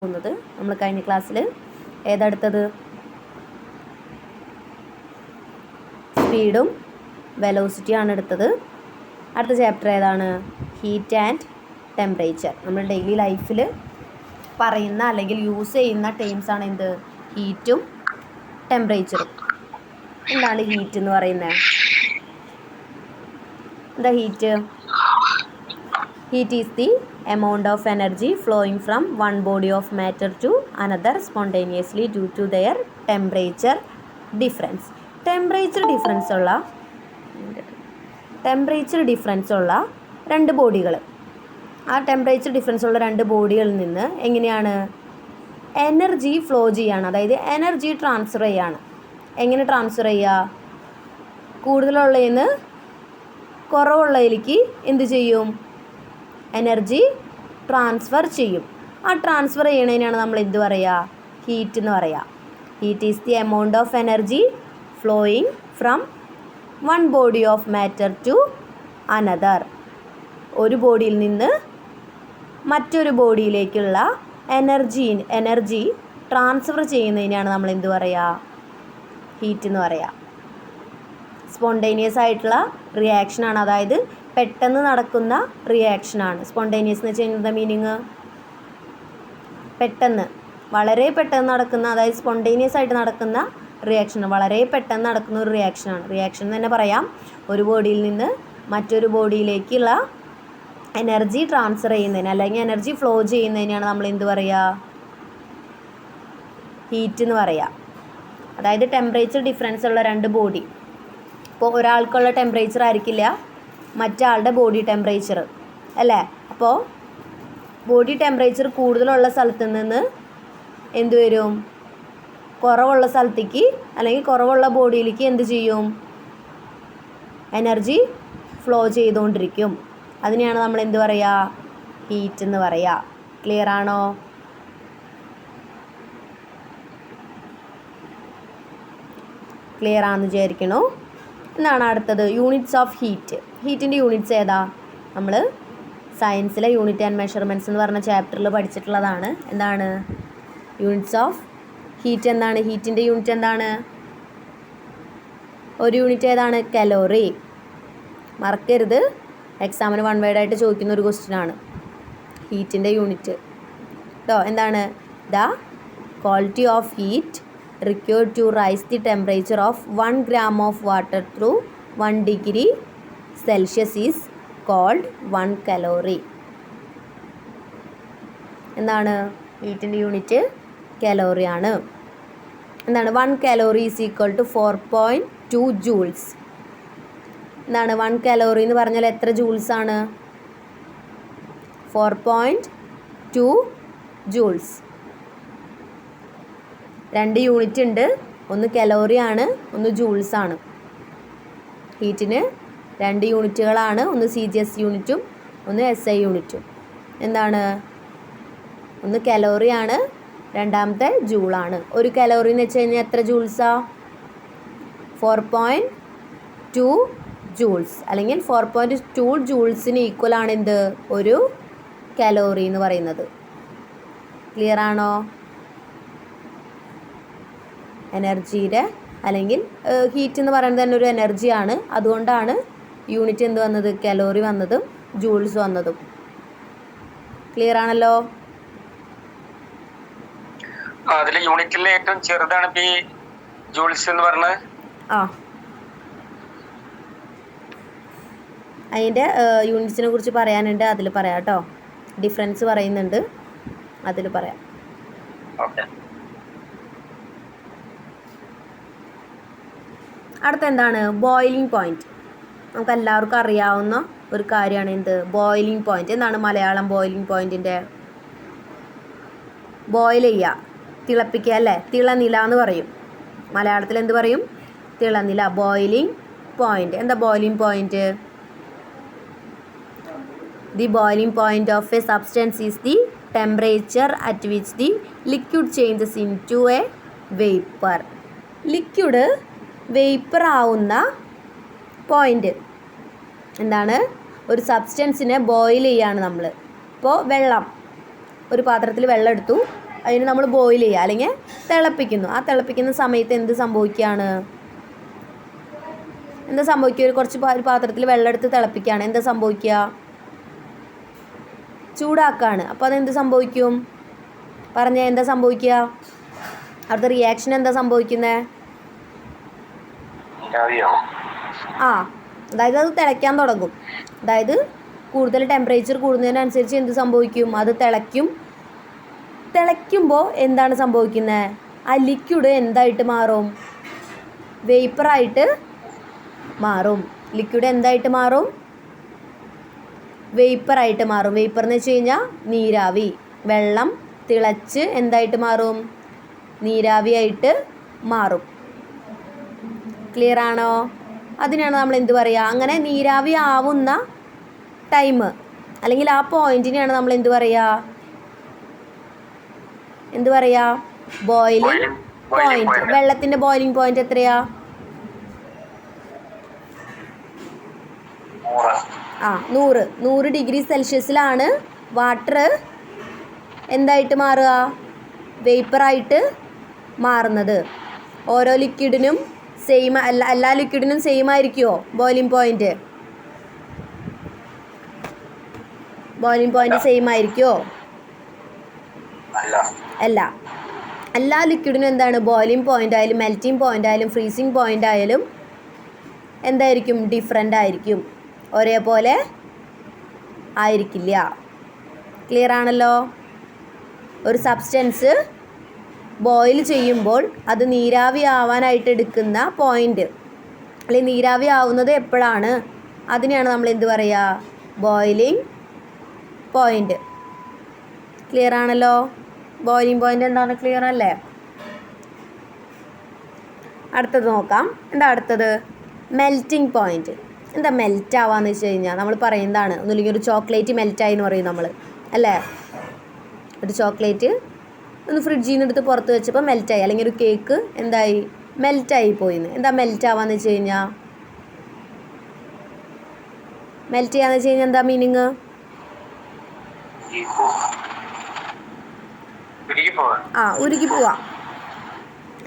പോകുന്നത്. നമ്മൾ കഴിഞ്ഞ ക്ലാസ്സിൽ ഏതെടുത്തത്? സ്പീഡും വെലോസിറ്റിയാണ് എടുത്തത്. അടുത്ത ചാപ്റ്റർ ഏതാണ്? Heat and temperature. നമ്മൾ ഡെയിലി ലൈഫിൽ പറയുന്ന അല്ലെങ്കിൽ യൂസ് ചെയ്യുന്ന ടേംസ് ആണ് എന്ത്? ഹീറ്റും ടെമ്പറേച്ചറും. എന്താണ് ഹീറ്റ് എന്ന് പറയുന്നത്? എന്താ heat? Heat is the amount of energy flowing from one body of matter to another spontaneously due to their temperature difference. Temperature difference ഉള്ള രണ്ട് ബോഡികൾ. ആ ടെമ്പറേച്ചർ ഡിഫറൻസ് ഉള്ള രണ്ട് ബോഡികളിൽ നിന്ന് എങ്ങനെയാണ് എനർജി ഫ്ലോ ചെയ്യാണ്, അതായത് എനർജി ട്രാൻസ്ഫർ ചെയ്യാണ്. എങ്ങനെ ട്രാൻസ്ഫർ ചെയ്യുക? കൂടുതലുള്ളതിൽ നിന്ന് കുറവുള്ളതിലേക്ക് എന്ത് ചെയ്യും? എനർജി ട്രാൻസ്ഫർ ചെയ്യും. ആ ട്രാൻസ്ഫർ ചെയ്യണതിനാണ് നമ്മൾ എന്ത് പറയുക? ഹീറ്റ് എന്ന് പറയുക. Heat is the amount of energy flowing from one body of matter to another. ഒരു ബോഡിയിൽ നിന്ന് മറ്റൊരു ബോഡിയിലേക്കുള്ള എനർജി ട്രാൻസ്ഫർ ചെയ്യുന്നതിനാണ് നമ്മൾ എന്ത് പറയുക? ഹീറ്റ് എന്ന് പറയുക. സ്പോണ്ടേനിയസ് ആയിട്ടുള്ള റിയാക്ഷനാണ്, അതായത് പെട്ടെന്ന് നടക്കുന്ന റിയാക്ഷനാണ്. സ്പോണ്ടേനിയസ് എന്ന് വെച്ച് കഴിഞ്ഞാൽ മീനിങ് പെട്ടെന്ന്, വളരെ പെട്ടെന്ന് നടക്കുന്ന, അതായത് സ്പോണ്ടേനിയസ് ആയിട്ട് നടക്കുന്ന റിയാക്ഷൻ, വളരെ പെട്ടെന്ന് നടക്കുന്ന ഒരു റിയാക്ഷനാണ്. റിയാക്ഷൻ എന്ന് തന്നെ പറയാം. ഒരു ബോഡിയിൽ നിന്ന് മറ്റൊരു ബോഡിയിലേക്കുള്ള എനർജി ട്രാൻസ്ഫർ ചെയ്യുന്നതിന് അല്ലെങ്കിൽ എനർജി ഫ്ലോ ചെയ്യുന്നതിനാണ് നമ്മൾ എന്ത് പറയുക? ഹീറ്റ് എന്ന് പറയുക. അതായത് ടെമ്പറേച്ചർ ഡിഫറൻസ് ഉള്ള രണ്ട് ബോഡി. ഇപ്പോൾ ഒരാൾക്കുള്ള ടെമ്പറേച്ചർ ആയിരിക്കില്ല മറ്റാളുടെ ബോഡി ടെമ്പറേച്ചർ, അല്ലേ? അപ്പോൾ ബോഡി ടെമ്പറേച്ചർ കൂടുതലുള്ള സ്ഥലത്ത് നിന്ന് എന്ത് വരും? കുറവുള്ള സ്ഥലത്തേക്ക് അല്ലെങ്കിൽ കുറവുള്ള ബോഡിയിലേക്ക് എന്ത് ചെയ്യും? എനർജി ഫ്ലോ ചെയ്തുകൊണ്ടിരിക്കും. അതിനെയാണ് നമ്മൾ എന്ത് പറയുക? ഹീറ്റ് എന്ന് പറയുക. ക്ലിയർ ആണോ? ക്ലിയർ ആണെന്ന് വിചാരിക്കണോ? എന്താണ് അടുത്തത്? Units of heat. ഹീറ്റിൻ്റെ യൂണിറ്റ്സ് ഏതാ? നമ്മൾ സയൻസിലെ യൂണിറ്റ് ആൻഡ് മെഷർമെൻറ്റ്സ് എന്ന് പറഞ്ഞ ചാപ്റ്ററിൽ പഠിച്ചിട്ടുള്ളതാണ്. എന്താണ് യൂണിറ്റ്സ് ഓഫ് ഹീറ്റ്? എന്താണ് ഹീറ്റിൻ്റെ യൂണിറ്റ്? എന്താണ്? ഒരു യൂണിറ്റ് ഏതാണ്? കലോറി. മറക്കരുത്, എക്സാമിന് വൺ വേർഡ് ആയിട്ട് ചോദിക്കുന്ന ഒരു ക്വസ്റ്റ്യനാണ് ഹീറ്റിൻ്റെ യൂണിറ്റ് കേട്ടോ. എന്താണ്? The quality of heat required to rise the temperature of 1 gram of water through 1 degree Celsius is called 1 calorie. എന്താണ് ഹീറ്റിൻ്റെ യൂണിറ്റ്? കലോറി ആണ്. എന്താണ് 1 calorie is equal to 4.2 joules. എന്താണ് 1 calorie എന്ന് പറഞ്ഞാൽ എത്ര ജൂൾസ് ആണ്? 4.2 joules. രണ്ട് യൂണിറ്റ് ഉണ്ട്, ഒന്ന് കലോറി ആണ്, ഒന്ന് ജൂൾസ് ആണ്. ഹീറ്റിന് രണ്ട് യൂണിറ്റുകളാണ്, ഒന്ന് CGS യൂണിറ്റും ഒന്ന് SI യൂണിറ്റും. എന്താണ്? ഒന്ന് കലോറി ആണ്, രണ്ടാമത്തെ ജൂളാണ്. ഒരു കലോറി എന്ന് വെച്ച് കഴിഞ്ഞാൽ എത്ര ജൂൾസാ? 4.2 ജൂൾസ്, അല്ലെങ്കിൽ 4.2 ജൂൾസിന് ഈക്വൽ ആണ് എന്ത്? ഒരു കലോറി എന്ന് പറയുന്നത്. ക്ലിയർ ആണോ? എനർജിയുടെ അല്ലെങ്കിൽ ഹീറ്റ് എന്ന് പറയുന്നത് തന്നെ ഒരു എനർജിയാണ്. അതുകൊണ്ടാണ് യൂണിറ്റ് എന്ത് വന്നത്? കലോറി വന്നതും ജൂൾസ് വന്നതും. ക്ലിയർ ആണല്ലോ? അതിലെ യൂണിറ്റിലെ ഏറ്റവും ചെറുതാണ് ഈ ജൂൾസ് എന്ന് പറഞ്ഞത്. അതിൻ്റെ യൂണിറ്റ്സിനെ കുറിച്ച് പറയാനുണ്ട്, അതിൽ പറയാം കേട്ടോ. ഡിഫറൻസ് പറയുന്നുണ്ട്, അതിൽ പറയാം. ഓക്കെ. അടുത്ത എന്താണ്? Boiling point. നമുക്ക് എല്ലാവർക്കും അറിയാവുന്ന ഒരു കാര്യമാണ് എന്ത്? Boiling point. എന്താണ് മലയാളം ബോയിലിംഗ് പോയിന്റിൻ്റെ? ബോയിൽ ചെയ്യുക, തിളപ്പിക്കുക, അല്ലേ? തിളനില എന്ന് പറയും. മലയാളത്തിൽ എന്ത് പറയും? തിളനില. Boiling point. എന്താ boiling point? The boiling point of a substance is the temperature at which the liquid changes into a vapour. Liquid vapour ആവുന്ന പോയിൻ്റ്. എന്താണ്? ഒരു സബ്സ്റ്റൻസിനെ ബോയിൽ ചെയ്യാണ് നമ്മൾ. ഇപ്പോൾ വെള്ളം, ഒരു പാത്രത്തിൽ വെള്ളം എടുത്തു, അതിന് നമ്മൾ ബോയിൽ ചെയ്യുക അല്ലെങ്കിൽ തിളപ്പിക്കുന്നു. ആ തിളപ്പിക്കുന്ന സമയത്ത് എന്ത് സംഭവിക്കുകയാണ്? എന്താ സംഭവിക്കുക? ഒരു പാത്രത്തിൽ വെള്ളം എടുത്ത് തിളപ്പിക്കുകയാണ്. എന്താ സംഭവിക്കുക? ചൂടാക്കുകയാണ്. അപ്പോൾ അതെന്ത് സംഭവിക്കും? പറഞ്ഞാൽ എന്താ സംഭവിക്കുക? അടുത്ത റിയാക്ഷൻ എന്താ സംഭവിക്കുന്നത്? അതായത് അത് തിളയ്ക്കാൻ തുടങ്ങും. അതായത് കൂടുതൽ ടെമ്പറേച്ചർ കൂടുന്നതിനനുസരിച്ച് എന്ത് സംഭവിക്കും? അത് തിളയ്ക്കുമ്പോൾ എന്താണ് സംഭവിക്കുന്നത്? ആ ലിക്വിഡ് എന്തായിട്ട് മാറും? വേപ്പറായിട്ട് മാറും. ലിക്വിഡ് എന്തായിട്ട് മാറും? വേപ്പറായിട്ട് മാറും. വേപ്പർ എന്ന് വെച്ച് കഴിഞ്ഞാൽ നീരാവി. വെള്ളം തിളച്ച് എന്തായിട്ട് മാറും? നീരാവിയായിട്ട് മാറും. ക്ലിയർ ആണോ? അതിനാണ് നമ്മൾ എന്ത് പറയുക? അങ്ങനെ നീരാവി ആവുന്ന ടൈം അല്ലെങ്കിൽ ആ പോയിന്റിനെയാണ് നമ്മൾ എന്ത് പറയുക? Boiling point. വെള്ളത്തിൻ്റെ ബോയിലിംഗ് പോയിന്റ് എത്രയാ? 100 ഡിഗ്രി സെൽഷ്യസിലാണ് വാട്ടർ എന്തായിട്ട് മാറുക? വേപ്പറായിട്ട് മാറുന്നത്. ഓരോ ലിക്വിഡിനും സെയിം എല്ലാ ലിക്വിഡിനും സെയിം ആയിരിക്കുമോ boiling point? Boiling point same ആയിരിക്കുമോ? അല്ല. എല്ലാ ലിക്വിഡിനും എന്താണ്? ബോയിലിംഗ് പോയിന്റ് ആയാലും മെൽറ്റിംഗ് പോയിന്റ് ആയാലും ഫ്രീസിങ് പോയിന്റ് ആയാലും എന്തായിരിക്കും? ഡിഫറെൻ്റ് ആയിരിക്കും. ഒരേപോലെ ആയിരിക്കില്ല. ക്ലിയർ ആണല്ലോ? ഒരു സബ്സ്റ്റൻസ് ബോയിൽ ചെയ്യുമ്പോൾ അത് നീരാവി ആവാനായിട്ട് എടുക്കുന്ന പോയിന്റ് അല്ലെങ്കിൽ നീരാവി ആവുന്നത് എപ്പോഴാണ്? അതിനെയാണ് നമ്മൾ എന്ത് പറയുക? Boiling point. ക്ലിയർ ആണല്ലോ? ബോയിലിംഗ് പോയിന്റ് എന്താണ്? ക്ലിയർ അല്ലേ? അടുത്തത് നോക്കാം. എന്താ അടുത്തത്? Melting point. എന്താ മെൽറ്റ് ആവാന്ന് വെച്ച് കഴിഞ്ഞാൽ നമ്മൾ പറയുന്നതാണ്. ഒന്നുമില്ലെങ്കിൽ ഒരു ചോക്ലേറ്റ് മെൽറ്റായി എന്ന് പറയും നമ്മൾ, അല്ലേ? ഒരു ചോക്ലേറ്റ് ഒന്ന് ഫ്രിഡ്ജിൽ നിന്ന് എടുത്ത് പുറത്ത് വെച്ചപ്പോൾ മെൽറ്റായി. അല്ലെങ്കിൽ ഒരു കേക്ക് എന്തായി? മെൽറ്റായി പോയിന്ന്. എന്താ മെൽറ്റ് ആവാന്ന് വെച്ച് കഴിഞ്ഞാൽ? മെൽറ്റ് ചെയ്യാന്ന് വെച്ച് കഴിഞ്ഞാൽ എന്താ മീനിങ്? ഉരുകി പോവാ,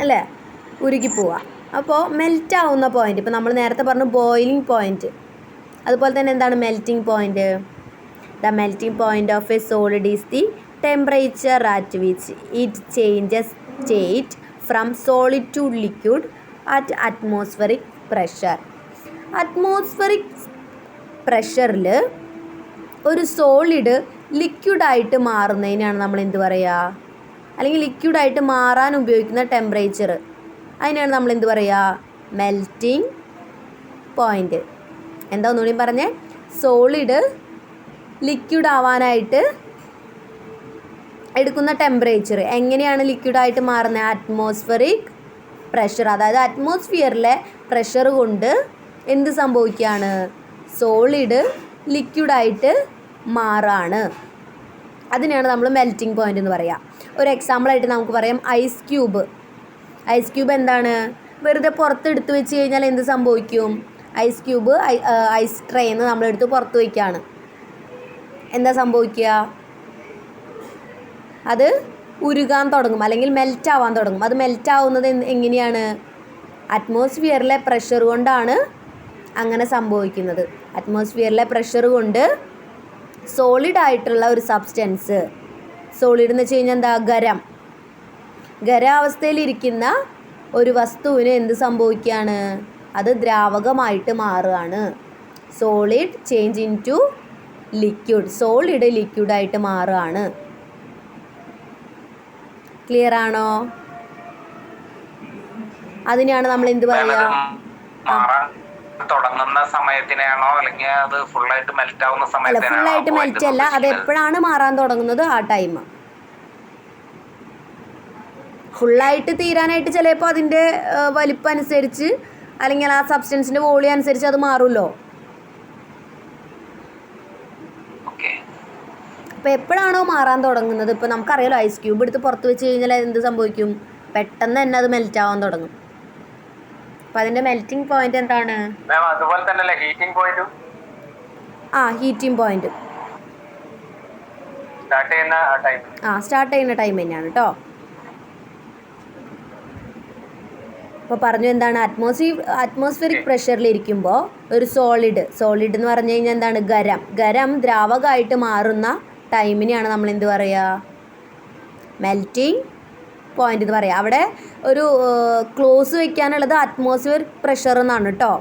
അല്ലേ? ഉരുകി പോവാ. അപ്പോൾ മെൽറ്റ് ആവുന്ന പോയിന്റ്, ഇപ്പോൾ നമ്മൾ നേരത്തെ പറഞ്ഞു ബോയിലിംഗ് പോയിന്റ്, അതുപോലെ തന്നെ എന്താണ് melting point? The melting point of a solid is the temperature at which it changes state from solid to liquid at atmospheric pressure. Atmospheric പ്രഷറിൽ ഒരു സോളിഡ് ലിക്വിഡായിട്ട് മാറുന്നതിനാണ് നമ്മൾ എന്ത് പറയുക? അല്ലെങ്കിൽ ലിക്വിഡായിട്ട് മാറാൻ ഉപയോഗിക്കുന്ന ടെമ്പറേച്ചർ, അതിനാണ് നമ്മൾ എന്ത് പറയുക? Melting point. എന്താ ഒന്നുകൂടി പറഞ്ഞേ? സോളിഡ് ലിക്വിഡ് ആവാനായിട്ട് എടുക്കുന്ന ടെമ്പറേച്ചർ. എങ്ങനെയാണ് ലിക്വിഡായിട്ട് മാറുന്നത്? Atmospheric pressure. അതായത് അറ്റ്മോസ്ഫിയറിലെ പ്രഷർ കൊണ്ട് എന്ത് സംഭവിക്കുകയാണ്? സോളിഡ് ലിക്വിഡായിട്ട് മാറാണ്. അതിനെയാണ് നമ്മൾ മെൽറ്റിംഗ് പോയിന്റ് എന്ന് പറയുക. ഒരു എക്സാമ്പിളായിട്ട് നമുക്ക് പറയാം ഐസ് ക്യൂബ്. ഐസ് ക്യൂബ് എന്താണ്? വെറുതെ പുറത്തെടുത്ത് വെച്ച് കഴിഞ്ഞാൽ എന്ത് സംഭവിക്കും? ഐസ് ക്യൂബ് ഐസ് ട്രേന്ന് നമ്മളെടുത്ത് പുറത്ത് വയ്ക്കുകയാണ്. എന്താ സംഭവിക്കുക? അത് ഉരുകാൻ തുടങ്ങും അല്ലെങ്കിൽ മെൽറ്റ് ആവാൻ തുടങ്ങും. അത് മെൽറ്റ് ആവുന്നത് എങ്ങനെയാണ്? അറ്റ്മോസ്ഫിയറിലെ പ്രഷർ കൊണ്ടാണ് അങ്ങനെ സംഭവിക്കുന്നത്. അറ്റ്മോസ്ഫിയറിലെ പ്രഷർ കൊണ്ട് സോളിഡായിട്ടുള്ള ഒരു സബ്സ്റ്റൻസ്, സോളിഡ് എന്ന് വെച്ച് കഴിഞ്ഞാൽ എന്താ? ഖരാവസ്ഥയിലിരിക്കുന്ന ഒരു വസ്തുവിന് എന്ത് സംഭവിക്കുകയാണ്? അത് ദ്രാവകമായിട്ട് മാറുകയാണ്. Solid change into liquid. Solid ലിക്വിഡായിട്ട് മാറുകയാണ്. ക്ലിയർ ആണോ? അതിനെയാണ് നമ്മൾ എന്ത് പറയുക? തുടങ്ങുന്ന സമയത്തിനാണോ അല്ലെങ്കിൽ അത് ഫുള്ളായിട്ട് മെൽറ്റ് ആവുന്ന സമയത്തിനാണോ? അല്ല, ഫുള്ളായിട്ട് മെൽറ്റ് അല്ല. അത് എപ്പോഴാണ് മാറാൻ തുടങ്ങുന്നത് ആ ടൈം. ഫുള്ളായിട്ട് തീരാനായിട്ട് ചിലപ്പോൾ അതിൻ്റെ വലിപ്പം അനുസരിച്ച് അല്ലെങ്കിൽ ആ സബ്സ്റ്റൻസിൻ്റെ വോളിയം അനുസരിച്ച് അത് മാറുമല്ലോ. അപ്പോൾ എപ്പോഴാണോ മാറാൻ തുടങ്ങുന്നത്, ഇപ്പോൾ നമുക്കറിയാലോ ഐസ് ക്യൂബ് എടുത്ത് പുറത്ത് വെച്ച് കഴിഞ്ഞാൽ എന്ത് സംഭവിക്കും? പെട്ടെന്ന് തന്നെ അത് മെൽറ്റ് ആവാൻ തുടങ്ങും. അപ്പം അതിൻ്റെ മെൽറ്റിംഗ് പോയിന്റ് എന്താണ്? അതുപോലെ തന്നെ ഹീറ്റിംഗ് പോയിന്റും. Heating point. സ്റ്റാർട്ട് ചെയ്യുന്ന ടൈം. സ്റ്റാർട്ട് ചെയ്യുന്ന ടൈം തന്നെയാണ് കേട്ടോ. അപ്പോൾ പറഞ്ഞു എന്താണ്, അറ്റ്മോസ്ഫിയറിക് പ്രഷറിലിരിക്കുമ്പോൾ ഒരു സോളിഡ് എന്ന് പറഞ്ഞു കഴിഞ്ഞാൽ എന്താണ്, ഗരം ദ്രാവകമായിട്ട് മാറുന്ന ടൈമിനെയാണ് നമ്മൾ എന്ത് പറയുക, മെൽറ്റിംഗ് പോയിന്റ് എന്ന് പറയുക. അവിടെ ഒരു ക്ലോസ് വയ്ക്കാനുള്ളത് അറ്റ്മോസ്ഫിയറിക് പ്രഷർ എന്നാണ് കേട്ടോ.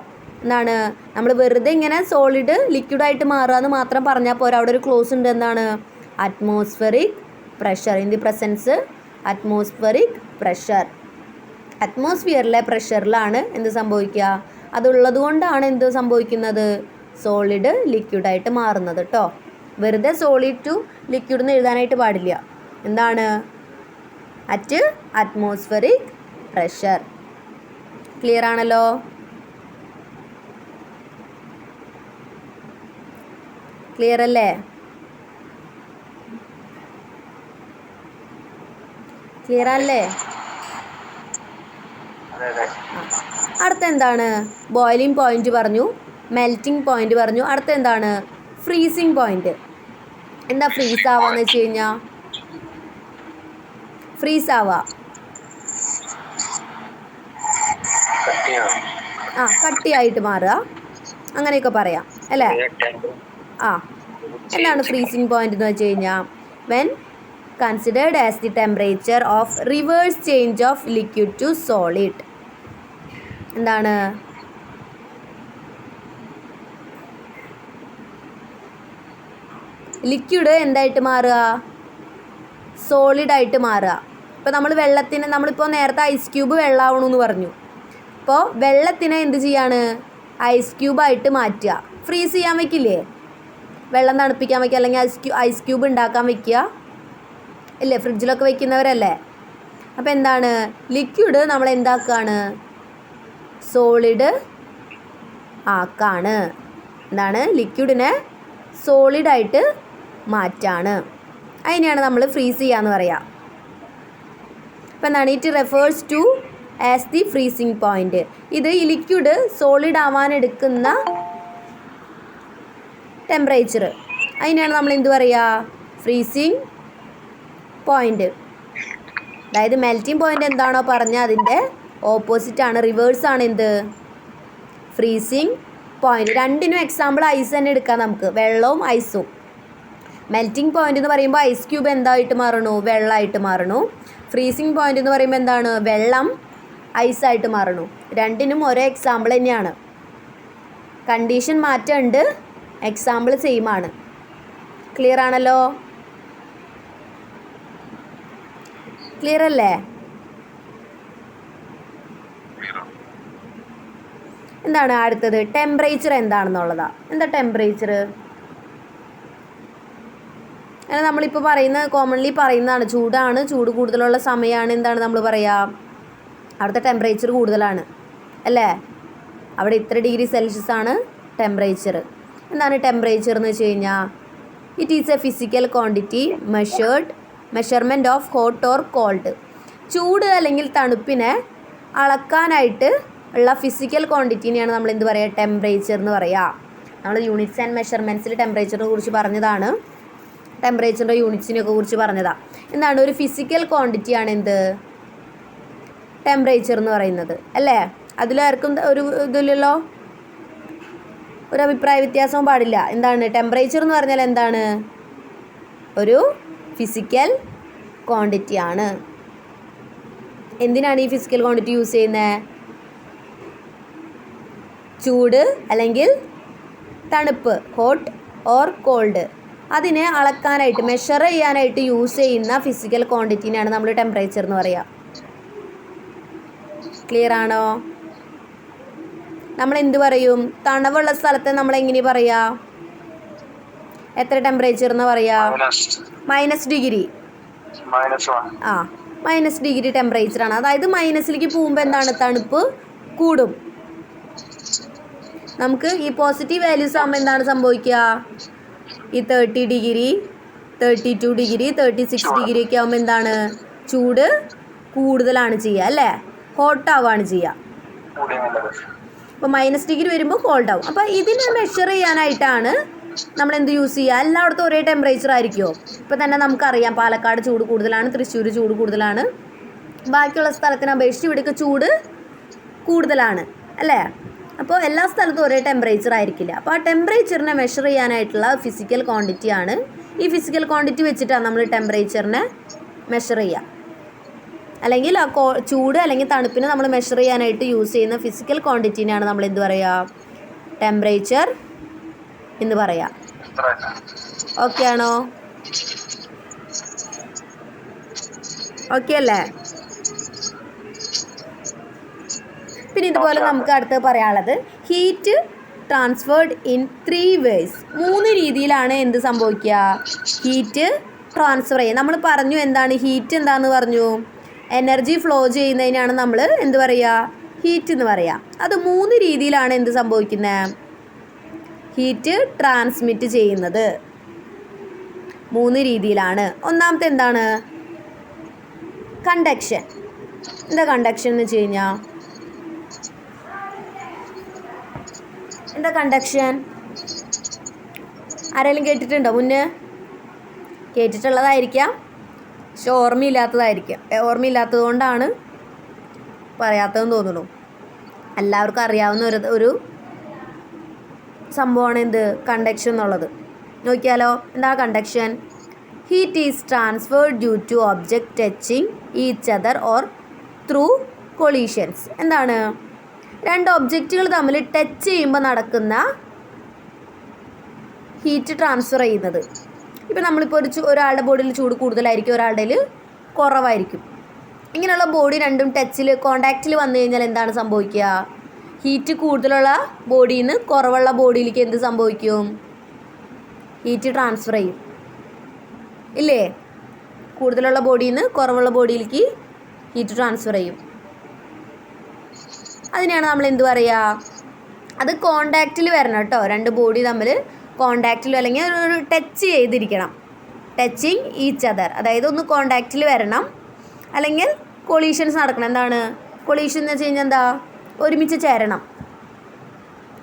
എന്താണ്, നമ്മൾ വെറുതെ ഇങ്ങനെ സോളിഡ് ലിക്വിഡായിട്ട് മാറുക എന്ന് മാത്രം പറഞ്ഞാൽ പോരാ, അവിടെ ഒരു ക്ലോസ് ഉണ്ട്. എന്താണ്, atmospheric pressure. In the presence atmospheric pressure. അറ്റ്മോസ്ഫിയറിലെ പ്രഷറിലാണ് എന്ത് സംഭവിക്കുക, അതുള്ളത് കൊണ്ടാണ് എന്ത് സംഭവിക്കുന്നത്, സോളിഡ് ലിക്വിഡായിട്ട് മാറുന്നത് കേട്ടോ. വെറുതെ സോളിഡ് ടു ലിക്വിഡ് എന്ന് എഴുതാനായിട്ട് പാടില്ല. എന്താണ്, അറ്റ്മോസ്ഫിയറിക് പ്രഷർ. ക്ലിയർ ആണല്ലോ? ക്ലിയർ അല്ലേ? ക്ലിയർ അല്ലേ? അടുത്ത എന്താണ്, ബോയിലിംഗ് പോയിന്റ് പറഞ്ഞു, മെൽറ്റിംഗ് പോയിന്റ് പറഞ്ഞു. അടുത്ത എന്താണ്, ഫ്രീസിങ് പോയിന്റ്. എന്താ ഫ്രീസ് ആവാന്ന് വെച്ച് കഴിഞ്ഞാൽ, ഫ്രീസ് ആവുക കട്ടിയായിട്ട് മാറുക, അങ്ങനെയൊക്കെ പറയാം അല്ലേ? എന്താണ് ഫ്രീസിങ് പോയിന്റ് എന്ന് വെച്ച് കഴിഞ്ഞാൽ, when considered as the temperature of reverse change of liquid to solid. എന്താണ്, ലിക്വിഡ് എന്തായിട്ട് മാറുക, സോളിഡായിട്ട് മാറുക. ഇപ്പോൾ നമ്മളിപ്പോൾ നേരത്തെ ഐസ് ക്യൂബ് വെള്ളമാവണമെന്ന് പറഞ്ഞു. അപ്പോൾ വെള്ളത്തിനെ എന്ത് ചെയ്യാണ്, ഐസ് ക്യൂബായിട്ട് മാറ്റുക. ഫ്രീസ് ചെയ്യാൻ വയ്ക്കില്ലേ, വെള്ളം തണുപ്പിക്കാൻ വയ്ക്കുക, അല്ലെങ്കിൽ ഐസ് ക്യൂബ് ഉണ്ടാക്കാൻ വയ്ക്കുക ഇല്ലേ, ഫ്രിഡ്ജിലൊക്കെ വയ്ക്കുന്നവരല്ലേ. അപ്പോൾ എന്താണ്, ലിക്വിഡ് നമ്മൾ എന്താക്കുകയാണ്, സോളിഡ് ആക്കാണ്. എന്താണ്, ലിക്വിഡിനെ സോളിഡായിട്ട് മാറ്റാണ്. അതിനെയാണ് നമ്മൾ ഫ്രീസ് ചെയ്യാന്ന് പറയുക. അപ്പോൾ എന്താണ്, it refers to as the freezing point. ഇത് ഈ ലിക്വിഡ് സോളിഡ് ആവാൻ എടുക്കുന്ന ടെമ്പറേച്ചർ, അതിനാണ് നമ്മൾ എന്ത് പറയുക, ഫ്രീസിങ് പോയിന്റ്. അതായത് മെൽറ്റിംഗ് പോയിന്റ് എന്താണോ പറഞ്ഞാൽ അതിൻ്റെ ഓപ്പോസിറ്റാണ്, റിവേഴ്സാണ് എന്ത്, ഫ്രീസിങ് പോയിന്റ്. രണ്ടിനും എക്സാമ്പിൾ ഐസ് തന്നെ എടുക്കാം നമുക്ക്, വെള്ളവും ഐസും. മെൽറ്റിംഗ് പോയിന്റ് എന്ന് പറയുമ്പോൾ ഐസ് ക്യൂബ് എന്തായിട്ട് മാറണു, വെള്ളമായിട്ട് മാറണു. ഫ്രീസിങ് പോയിന്റ് എന്ന് പറയുമ്പോൾ എന്താണ്, വെള്ളം ഐസായിട്ട് മാറണു. രണ്ടിനും ഒരേ എക്സാമ്പിൾ തന്നെയാണ്, കണ്ടീഷൻ മാറ്റമുണ്ട്, എക്സാമ്പിൾ സെയിം ആണ്. ക്ലിയർ ആണല്ലോ? ക്ലിയർ അല്ലേ? എന്താണ് അടുത്തത്, ടെമ്പറേച്ചർ എന്താണെന്നുള്ളതാണ്. എന്താ ടെമ്പറേച്ചർ? അങ്ങനെ നമ്മളിപ്പോൾ കോമൺലി പറയുന്നതാണ്, ചൂട് കൂടുതലുള്ള സമയമാണ് എന്താണ് നമ്മൾ പറയുക, അവിടുത്തെ ടെമ്പറേച്ചർ കൂടുതലാണ് അല്ലേ, അവിടെ ഇത്ര ഡിഗ്രി സെൽഷ്യസ് ആണ് ടെമ്പറേച്ചർ. എന്താണ് ടെമ്പറേച്ചർ എന്ന് വെച്ച് കഴിഞ്ഞാൽ, it is A physical quantity measurement of hot or called. ചൂട് അല്ലെങ്കിൽ തണുപ്പിനെ അളക്കാനായിട്ട് ഉള്ള ഫിസിക്കൽ ക്വാണ്ടിറ്റീനെയാണ് നമ്മൾ എന്ത് പറയുക, ടെമ്പറേച്ചർ എന്ന് പറയുക. നമ്മൾ യൂണിറ്റ്സ് ആൻഡ് മെഷർമെൻറ്റ്സിൽ ടെമ്പറേച്ചറിനെ കുറിച്ച് പറഞ്ഞതാണ്, ടെമ്പറേച്ചറിൻ്റെ യൂണിറ്റ്സിനെയൊക്കെ കുറിച്ച് പറഞ്ഞതാണ്. എന്താണ്, ഒരു ഫിസിക്കൽ ക്വാണ്ടിറ്റിയാണ് എന്ത്, ടെമ്പറേച്ചർ എന്ന് പറയുന്നത് അല്ലേ. അതിലാർക്കും ഒരു ഇതില്ലല്ലോ, ഒരു അഭിപ്രായ വ്യത്യാസവും പാടില്ല. എന്താണ് ടെമ്പറേച്ചർ എന്ന് പറഞ്ഞാൽ, എന്താണ്, ഒരു ഫിസിക്കൽ ക്വാണ്ടിറ്റിയാണ്. എന്തിനാണ് ഈ ഫിസിക്കൽ ക്വാണ്ടിറ്റി യൂസ് ചെയ്യുന്നത്, ചൂട് അല്ലെങ്കിൽ തണുപ്പ്, ഹോട്ട് ഓർ കോൾഡ്, അതിനെ അളക്കാനായിട്ട് മെഷർ ചെയ്യാനായിട്ട് യൂസ് ചെയ്യുന്ന ഫിസിക്കൽ ക്വാണ്ടിറ്റിനെയാണ് നമ്മൾ ടെമ്പറേച്ചർ എന്ന് പറയുക. ക്ലിയർ ആണോ? നമ്മൾ എന്ത് പറയും, തണുവുള്ള സ്ഥലത്തെ നമ്മൾ എങ്ങനെ പറയുക, എത്ര ടെമ്പറേച്ചർ എന്ന് പറയുക, -डिग्री. -डिग्री ടെമ്പറേച്ചറാണ്. അതായത് മൈനസിലേക്ക് പോകുമ്പോൾ എന്താണ്, തണുപ്പ് കൂടും. നമുക്ക് ഈ പോസിറ്റീവ് വാല്യൂസ് ആകുമ്പോൾ എന്താണ് സംഭവിക്കുക, ഈ 30 ഡിഗ്രി 32 ഡിഗ്രി 36 ഡിഗ്രി ഒക്കെ ആകുമ്പോൾ എന്താണ്, ചൂട് കൂടുതലാണ് ചെയ്യുക അല്ലേ, ഹോട്ടാവുകയാണ് ചെയ്യുക. അപ്പോൾ -डिग्री വരുമ്പോൾ കോൾഡ് ആവും. അപ്പോൾ ഇതിനെ മെഷർ ചെയ്യാനായിട്ടാണ് നമ്മൾ എന്ത് യൂസ് ചെയ്യുക? എല്ലായിടത്തും ഒരേ ടെമ്പറേച്ചർ ആയിരിക്കുമോ? ഇപ്പോൾ തന്നെ നമുക്കറിയാം പാലക്കാട് ചൂട് കൂടുതലാണ്, തൃശ്ശൂർ ചൂട് കൂടുതലാണ്, ബാക്കിയുള്ള സ്ഥലത്തിനെ അപേക്ഷിച്ച് ഇവിടേക്ക് ചൂട് കൂടുതലാണ് അല്ലേ? അപ്പോൾ എല്ലാ സ്ഥലത്തും ഒരേ ടെമ്പറേച്ചർ ആയിരിക്കില്ല. അപ്പോൾ ആ ടെമ്പറേച്ചറിനെ മെഷർ ചെയ്യാനായിട്ടുള്ള ഫിസിക്കൽ ക്വാണ്ടിറ്റിയാണ്. ഈ ഫിസിക്കൽ ക്വാണ്ടിറ്റി വെച്ചിട്ടാണ് നമ്മൾ ടെമ്പറേച്ചറിനെ മെഷർ ചെയ്യുക. അല്ലെങ്കിൽ ആ ചൂട് അല്ലെങ്കിൽ തണുപ്പിനെ നമ്മൾ മെഷർ ചെയ്യാനായിട്ട് യൂസ് ചെയ്യുന്ന ഫിസിക്കൽ ക്വാണ്ടിറ്റീനെയാണ് നമ്മൾ എന്ത് പറയുക? ടെമ്പറേച്ചർ എന്ന് പറയാം. ഓക്കെ ആണോ? ഓക്കെ അല്ലേ? പിന്നെ ഇതുപോലെ നമുക്ക് അടുത്ത് പറയാനുള്ളത് ഹീറ്റ് ട്രാൻസ്ഫേർഡ് ഇൻ 3 ways. 3 രീതിയിലാണ് എന്ത് സംഭവിക്കുക? ഹീറ്റ് ട്രാൻസ്ഫർ ചെയ്യുക. നമ്മൾ പറഞ്ഞു എന്താണ് ഹീറ്റ്? എന്താണെന്ന് പറഞ്ഞു? എനർജി ഫ്ലോ ചെയ്യുന്നതിനാണ് നമ്മൾ എന്ത് പറയുക? ഹീറ്റ് എന്ന് പറയുക. അത് 3 രീതിയിലാണ് എന്ത് സംഭവിക്കുന്നത്? ഹീറ്റ് ട്രാൻസ്മിറ്റ് ചെയ്യുന്നത് 3 രീതിയിലാണ്. ഒന്നാമത്തെ എന്താണ്? കണ്ടക്ഷൻ. എന്താ കണ്ടക്ഷൻ എന്ന് വെച്ച് കഴിഞ്ഞാൽ? എന്താ കണ്ടക്ഷൻ? ആരെങ്കിലും കേട്ടിട്ടുണ്ടോ? മുന്നേ കേട്ടിട്ടുള്ളതായിരിക്കാം, പക്ഷെ ഓർമ്മയില്ലാത്തത് കൊണ്ടാണ് പറയാത്തതെന്ന് തോന്നുന്നു. എല്ലാവർക്കും അറിയാവുന്ന ഒരു സംഭവമാണ് എന്ത്? കണ്ടക്ഷൻ എന്നുള്ളത്. നോക്കിയാലോ, എന്താ conduction? Heat is transferred due to object touching each other or through collisions. എന്താണ്? 2 ഒബ്ജക്റ്റുകൾ തമ്മിൽ ടച്ച് ചെയ്യുമ്പോൾ നടക്കുന്ന ഹീറ്റ് ട്രാൻസ്ഫർ ചെയ്യുന്നത്. ഇപ്പോൾ നമ്മളിപ്പോൾ ഒരാളുടെ ബോഡിയിൽ ചൂട് കൂടുതലായിരിക്കും, ഒരാളുടെ കുറവായിരിക്കും. ഇങ്ങനെയുള്ള ബോഡി രണ്ടും കോണ്ടാക്റ്റിൽ വന്നു കഴിഞ്ഞാൽ എന്താണ് സംഭവിക്കുക? ഹീറ്റ് കൂടുതലുള്ള ബോഡിയിൽ നിന്ന് കുറവുള്ള ബോഡിയിലേക്ക് എന്ത് സംഭവിക്കും? ഹീറ്റ് ട്രാൻസ്ഫർ ചെയ്യും ഇല്ലേ? കൂടുതലുള്ള ബോഡിയിൽ നിന്ന് കുറവുള്ള ബോഡിയിലേക്ക് ഹീറ്റ് ട്രാൻസ്ഫർ ചെയ്യും. അതിനെയാണ് നമ്മൾ എന്ത് പറയുക? അത് കോണ്ടാക്റ്റിൽ വരണം കേട്ടോ. 2 ബോഡി തമ്മിൽ കോണ്ടാക്റ്റിൽ അല്ലെങ്കിൽ ഒരു ടച്ച് ചെയ്തിരിക്കണം. ടച്ചിങ് ഈച്ച് അതർ, അതായത് ഒന്ന് കോണ്ടാക്റ്റിൽ വരണം, അല്ലെങ്കിൽ കൊളീഷൻസ് നടക്കണം. എന്താണ് കൊളീഷൻ എന്ന് വെച്ച് കഴിഞ്ഞാൽ? എന്താ? ഒരുമിച്ച് ചേരണം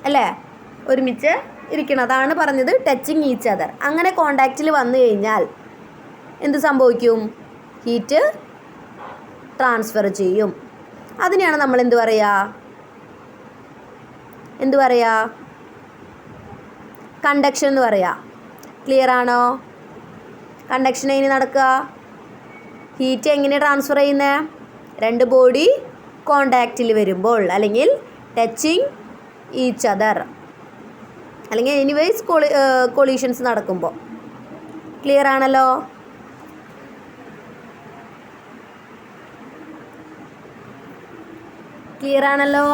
അല്ലേ? ഒരുമിച്ച് ഇരിക്കണം. അതാണ് പറഞ്ഞത് ടച്ചിങ് ഈച്ച് അതർ. അങ്ങനെ കോണ്ടാക്റ്റിൽ വന്നു കഴിഞ്ഞാൽ എന്ത് സംഭവിക്കും? ഹീറ്റ് ട്രാൻസ്ഫർ ചെയ്യും. അതിനെയാണ് നമ്മൾ എന്ത് പറയുക? കണ്ടക്ഷൻ എന്ന് പറയുക. ക്ലിയർ ആണോ? കണ്ടക്ഷൻ എങ്ങനെ നടക്കുക? ഹീറ്റ് എങ്ങനെ ട്രാൻസ്ഫർ ചെയ്യുന്നത്? 2 ബോഡി കോണ്ടാക്റ്റിൽ വരുമ്പോൾ, അല്ലെങ്കിൽ ടച്ചിങ് ഈച്ച് അതർ, അല്ലെങ്കിൽ എനിവേസ് കൊളീഷൻസ് നടക്കുമ്പോൾ. ക്ലിയർ ആണല്ലോ? ക്ലിയർ ആണല്ലോ?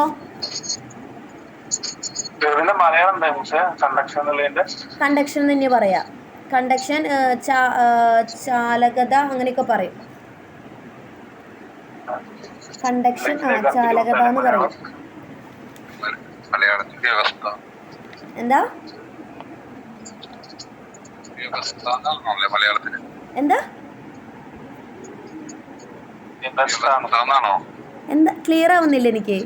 കണ്ടക്ഷൻ തന്നെ പറയാം. കണ്ടക്ഷൻ ചാലകത അങ്ങനെയൊക്കെ പറയും. കണ്ടക്ഷൻ ചാലകത എന്ന് പറയും. എന്താ? എന്താ എന്താ ക്ലിയർ ആവുന്നില്ല എനിക്ക്.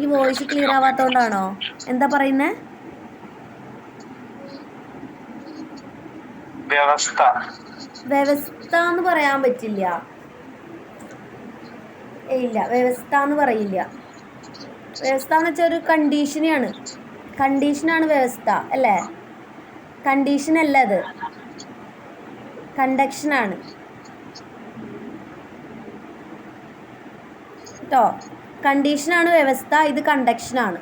ഈ വോയിസ് ക്ലിയർ ആവാത്തോണ്ടാണോ? എന്താ പറയുന്നേ? വ്യവസ്ഥ എന്ന് പറയാൻ പറ്റില്ല. ഇല്ല, വ്യവസ്ഥ എന്ന് പറയില്ല. വ്യവസ്ഥ എന്ന് വെച്ചാൽ ഒരു കണ്ടീഷനാണ് വ്യവസ്ഥ അല്ലേ? കണ്ടീഷൻ അല്ല, അത് കണ്ടക്ഷനാണ് കേട്ടോ. കണ്ടീഷനാണ് വ്യവസ്ഥ, ഇത് കണ്ടക്ഷനാണ്.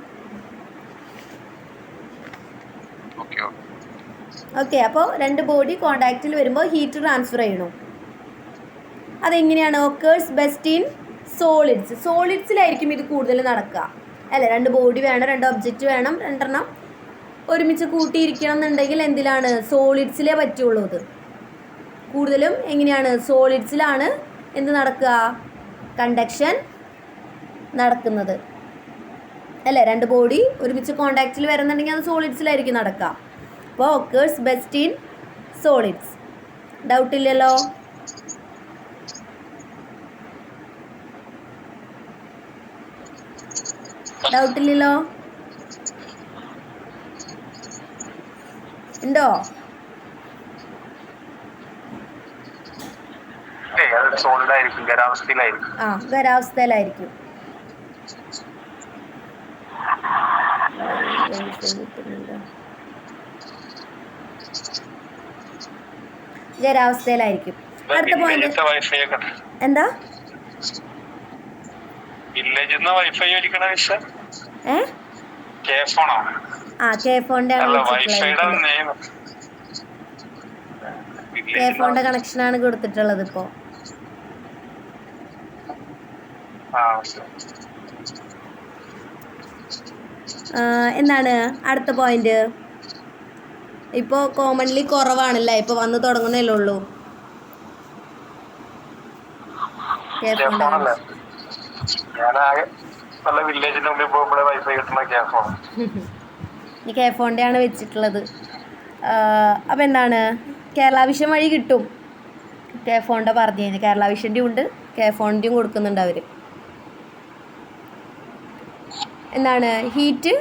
ഓക്കെ. അപ്പോൾ 2 ബോഡി കോണ്ടാക്റ്റിൽ വരുമ്പോൾ ഹീറ്റ് ട്രാൻസ്ഫർ ചെയ്യണം. അതെങ്ങനെയാണ്? ഒക്കേഴ്സ് ബെസ്റ്റ് ഇൻ സോളിഡ്സിലായിരിക്കും ഇത് കൂടുതൽ നടക്കുക അല്ലേ? 2 ബോഡി വേണം, 2 ഒബ്ജക്റ്റ് വേണം, 2 ഒരുമിച്ച് കൂട്ടിയിരിക്കണം എന്നുണ്ടെങ്കിൽ എന്തിലാണ്? സോളിഡ്സിലേ പറ്റുള്ളൂ. ഇത് കൂടുതലും എങ്ങനെയാണ്? സോളിഡ്സിലാണ് എന്ത് നടക്കുക? കണ്ടക്ഷൻ നടക്കുന്നത് അല്ലേ? 2 ബോഡി ഒരുമിച്ച് കോണ്ടാക്റ്റിൽ വരുന്നുണ്ടെങ്കിൽ അത് സോളിഡ്സിലായിരിക്കും നടക്കുക. അപ്പോൾ ഒക്കേഴ്സ് ബെസ്റ്റ് ഇൻ സോളിഡ്സ്. ഡൗട്ടില്ലല്ലോ? ഡൗട്ടില്ലല്ലോ? ഉണ്ടോ? ആ, ഖരാവസ്ഥയിലായിരിക്കും. ഖരാവസ്ഥയിലായിരിക്കും. അടുത്ത പോയിന്റ് എന്താ? കേഫോണിന്റെ കണക്ഷനാണ് കൊടുത്തിട്ടുള്ളത് ഇപ്പോ. എന്താണ് അടുത്ത പോയിന്റ്? ഇപ്പോൾ കോമൺലി കുറവാണല്ലേ, ഇപ്പോൾ വന്ന് തുടങ്ങുന്നല്ലേ ഉള്ളൂ. കേഫോണിൻ്റെ ആണ് വെച്ചിട്ടുള്ളത്. അപ്പം എന്താണ്, കേരള വിഷൻ വഴി കിട്ടും. കേഫോണിൻ്റെ പറഞ്ഞു കഴിഞ്ഞാൽ കേരള വിഷൻ്റെയും ഉണ്ട്, കേഫോണിൻ്റെയും കൊടുക്കുന്നുണ്ട് അവർ. എന്താണ് heat